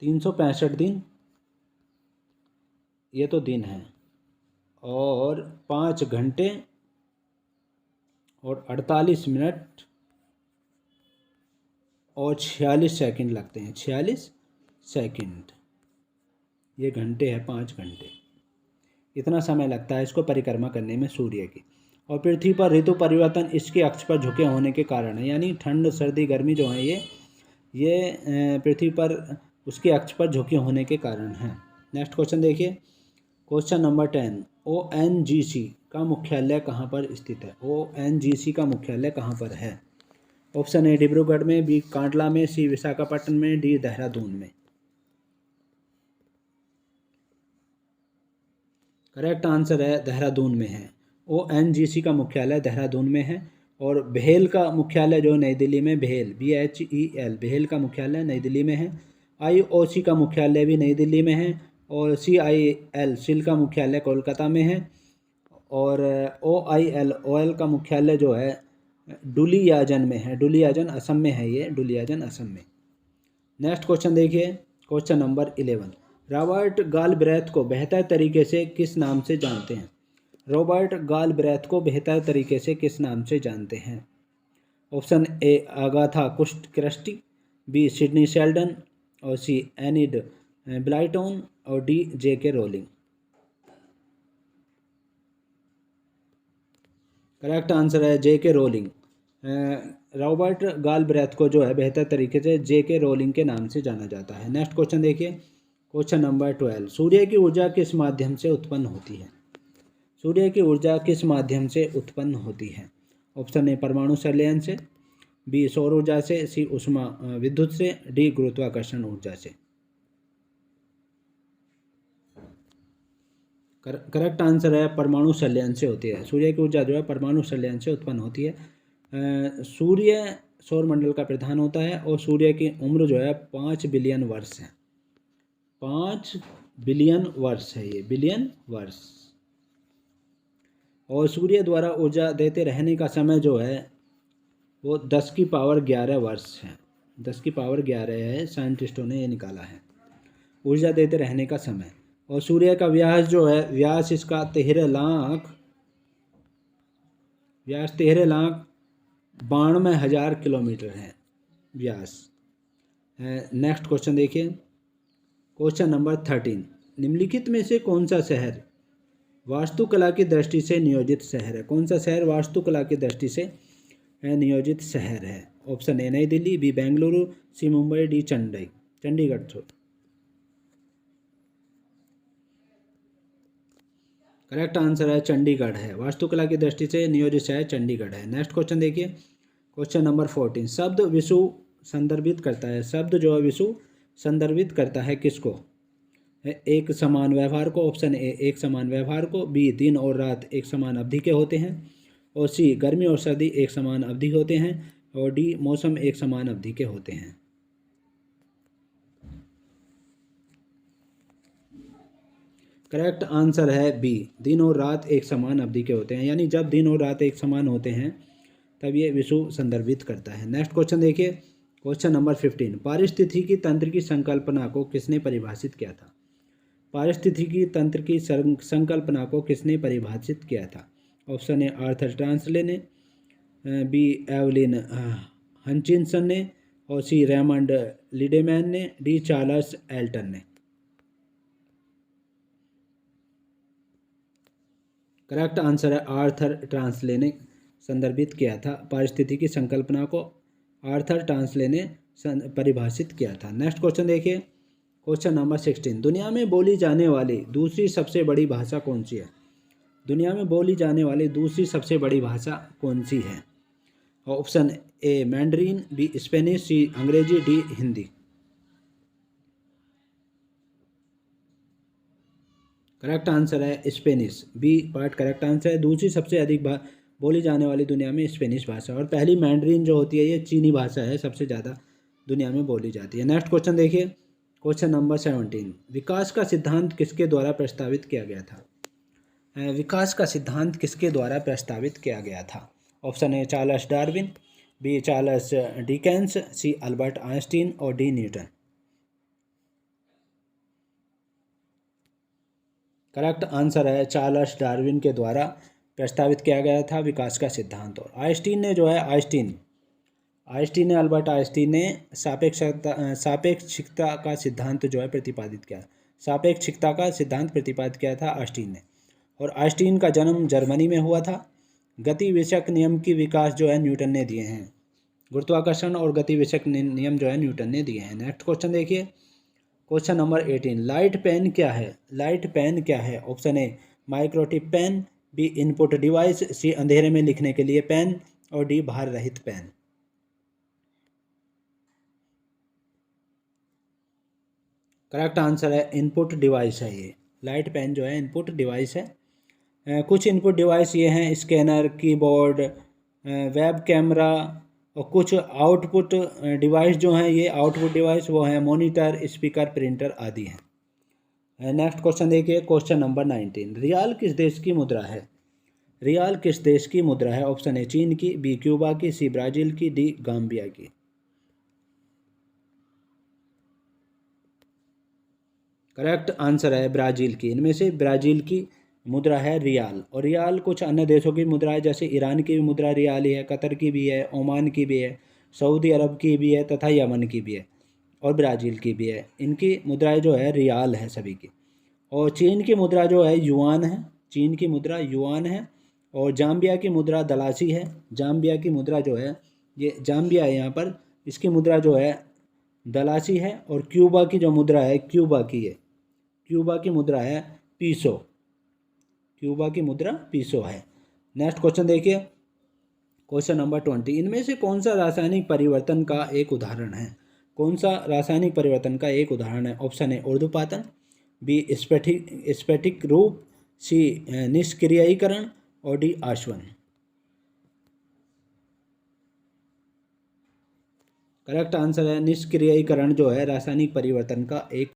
Speaker 1: 365 दिन, ये तो दिन है, और 5 घंटे और 48 मिनट और 46 सेकंड लगते हैं। 46 सेकंड, ये घंटे है, 5 घंटे, इतना समय लगता है इसको परिक्रमा करने में सूर्य की। और पृथ्वी पर ऋतु परिवर्तन इसके अक्ष पर झुके होने के कारण है, यानी ठंड, सर्दी, गर्मी जो है ये पृथ्वी पर उसके अक्ष पर झुके होने के कारण है। नेक्स्ट क्वेश्चन देखिए, क्वेश्चन नंबर 10। ONGC का मुख्यालय कहाँ पर स्थित है? ONGC का मुख्यालय कहाँ पर है? ऑप्शन ए डिब्रूगढ़ में, बी कांडला में, सी विशाखापट्टनम में, डी देहरादून में। करेक्ट आंसर है देहरादून में है। ONGC का मुख्यालय देहरादून में है। और भेल का मुख्यालय जो नई दिल्ली में, भेल, BHEL, भेल का मुख्यालय नई दिल्ली में है। IOC का मुख्यालय भी नई दिल्ली में है। और CIL, सिल का मुख्यालय कोलकाता में है। और OIL, ऑयल का मुख्यालय जो है डुलियाजन में है। डुलियाजन असम में है, ये डुलियाजन असम में। नेक्स्ट क्वेश्चन देखिए, क्वेश्चन नंबर 11। रॉबर्ट गालब्रेथ को बेहतर तरीके से किस नाम से जानते हैं? रॉबर्ट गालब्रेथ को बेहतर तरीके से किस नाम से जानते हैं? Option A Agatha Christie, B Sidney Sheldon, और सी एनिड ब्लाइटन, और D JK Rowling. Correct answer है JK रोलिंग। रॉबर्ट गालब्रेथ को जो है बेहतर तरीके से JK रोलिंग के नाम से जाना जाता है। नेक्स्ट क्वेश्चन देखिए, क्वेश्चन नंबर 12। सूर्य की ऊर्जा किस माध्यम से उत्पन्न होती है? सूर्य की ऊर्जा किस माध्यम से उत्पन्न होती है? ऑप्शन ए परमाणु संलयन से, बी सौर ऊर्जा से, सी उष्मा विद्युत से, डी गुरुत्वाकर्षण ऊर्जा से। करेक्ट आंसर है परमाणु संलयन से होती है। सूर्य की ऊर्जा जो है परमाणु संलयन से उत्पन्न होती है। सूर्य सौर मंडल का प्रधान होता है और सूर्य की उम्र जो है 5 बिलियन वर्ष है। 5 बिलियन वर्ष है, ये बिलियन वर्ष। और सूर्य द्वारा ऊर्जा देते रहने का समय जो है वो 10 की पावर 11 वर्ष है। 10 की पावर 11 है, साइंटिस्टों ने ये निकाला है ऊर्जा देते रहने का समय। और सूर्य का व्यास जो है, व्यास इसका 13,92,000 किलोमीटर है व्यास। नेक्स्ट क्वेश्चन देखिए, क्वेश्चन नंबर 13। निम्नलिखित में से कौन सा शहर वास्तुकला की दृष्टि से नियोजित शहर है? कौन सा शहर वास्तुकला की दृष्टि से नियोजित शहर है? Option A Nai Delhi, B Bengaluru, C Mumbai, D Chandigarh. Correct answer है चंडीगढ़ है। वास्तुकला की दृष्टि से नियोजित शहर चंडीगढ़ है। नेक्स्ट क्वेश्चन देखिए, क्वेश्चन नंबर 14। शब्द विषु संदर्भित करता है, शब्द जो है विषु संदर्भित करता है किसको? एक समान व्यवहार को। ऑप्शन ए एक समान व्यवहार को, बी दिन और रात एक समान अवधि के होते हैं, और सी गर्मी और सर्दी एक समान अवधि होते हैं, और डी मौसम एक समान अवधि के होते हैं। करेक्ट आंसर है बी, दिन और रात एक समान अवधि के होते हैं। यानी जब दिन और रात एक समान होते हैं तब ये विषु संदर्भित करता है। नेक्स्ट क्वेश्चन देखिए, क्वेश्चन नंबर 15। पारिस्थितिकी तंत्र की संकल्पना को किसने परिभाषित किया था? पारिस्थितिकी तंत्र की संकल्पना को किसने परिभाषित किया था? ऑप्शन ए आर्थर ट्रांसले ने, बी एवलिन हंचिंसन ने, और सी रेमंड लिडेमैन ने, डी चार्ल्स एल्टन ने। करेक्ट आंसर है आर्थर ट्रांसले ने संदर्भित किया था। पारिस्थितिकी संकल्पना को आर्थर ट्रांसले ने परिभाषित किया था। नेक्स्ट क्वेश्चन देखिए, क्वेश्चन नंबर 16। दुनिया में बोली जाने वाली दूसरी सबसे बड़ी भाषा कौन सी है? दुनिया में बोली जाने वाली दूसरी सबसे बड़ी भाषा कौन सी है? Option A Mandarin, B Spanish, C Angrezi, D Hindi. Correct answer है Spanish, B part correct answer है। दूसरी सबसे अधिक बोली जाने वाली दुनिया में स्पेनिश भाषा, और पहली मैंडरीन जो होती है ये चीनी भाषा है, सबसे ज़्यादा दुनिया में बोली जाती है। नेक्स्ट क्वेश्चन देखिए, क्वेश्चन नंबर 17। विकास का सिद्धांत किसके द्वारा प्रस्तावित किया गया था? विकास का सिद्धांत किसके द्वारा प्रस्तावित किया गया था? Option A Charles Darwin, B Charles Dickens, C Albert Einstein, और डी न्यूटन। करेक्ट आंसर है चार्ल्स डार्विन के द्वारा प्रस्तावित किया गया था विकास का सिद्धांत। और आइंस्टीन ने जो है अल्बर्ट आइंस्टीन ने सापेक्षिकता का सिद्धांत जो है प्रतिपादित किया। सापेक्षिकता का सिद्धांत प्रतिपादित किया था आइंस्टीन ने। और आइंस्टीन का जन्म जर्मनी में हुआ था। गति विषयक नियम की विकास जो है न्यूटन ने दिए हैं। गुरुत्वाकर्षण और गति विषयक नियम जो है न्यूटन ने दिए हैं। नेक्स्ट क्वेश्चन देखिए, क्वेश्चन नंबर 18। लाइट पेन क्या है? लाइट पेन क्या है? Option A microtip pen, B input device, C अंधेरे में लिखने के लिए पेन, और डी भार रहित पेन। करेक्ट आंसर है इनपुट डिवाइस है ये। लाइट पेन जो है इनपुट डिवाइस है। कुछ इनपुट डिवाइस ये हैं स्कैनर, कीबोर्ड, वेब कैमरा, और कुछ आउटपुट डिवाइस जो हैं ये आउटपुट डिवाइस वो हैं मॉनिटर, स्पीकर, प्रिंटर आदि हैं। नेक्स्ट क्वेश्चन देखिए, क्वेश्चन नंबर 19। रियाल किस देश की मुद्रा है? रियाल किस देश की मुद्रा है? ऑप्शन ए चीन की, बी क्यूबा की, सी ब्राज़ील की, डी गाम्बिया की। करेक्ट आंसर है ब्राज़ील की। इनमें से ब्राज़ील की मुद्रा है रियाल। और रियाल कुछ अन्य देशों की मुद्रा है, जैसे ईरान की भी मुद्रा रियाल ही है, कतर की भी है, ओमान की भी है, सऊदी अरब की भी है, तथा यमन की भी है, और ब्राज़ील की भी है। इनकी मुद्राएं जो है रियाल है सभी की। और चीन की मुद्रा जो है युआन है। चीन की मुद्रा युआन है। और जाम्बिया की मुद्रा दलासी है। जाम्बिया की मुद्रा जो है ये जाम्बिया है यहाँ पर, इसकी मुद्रा जो है दलासी है। और क्यूबा की जो मुद्रा है क्यूबा की मुद्रा है पीसो। क्यूबा की मुद्रा पीसो है। नेक्स्ट क्वेश्चन देखिए, क्वेश्चन नंबर 20, इनमें से कौन सा रासायनिक परिवर्तन का एक उदाहरण है? कौन सा रासायनिक परिवर्तन का एक उदाहरण है? ऑप्शन ए ऊर्ध्वपातन, बी स्फटिक रूप, सी निष्क्रियीकरण और डी आसवन। करेक्ट आंसर है निष्क्रियीकरण जो है रासायनिक परिवर्तन का एक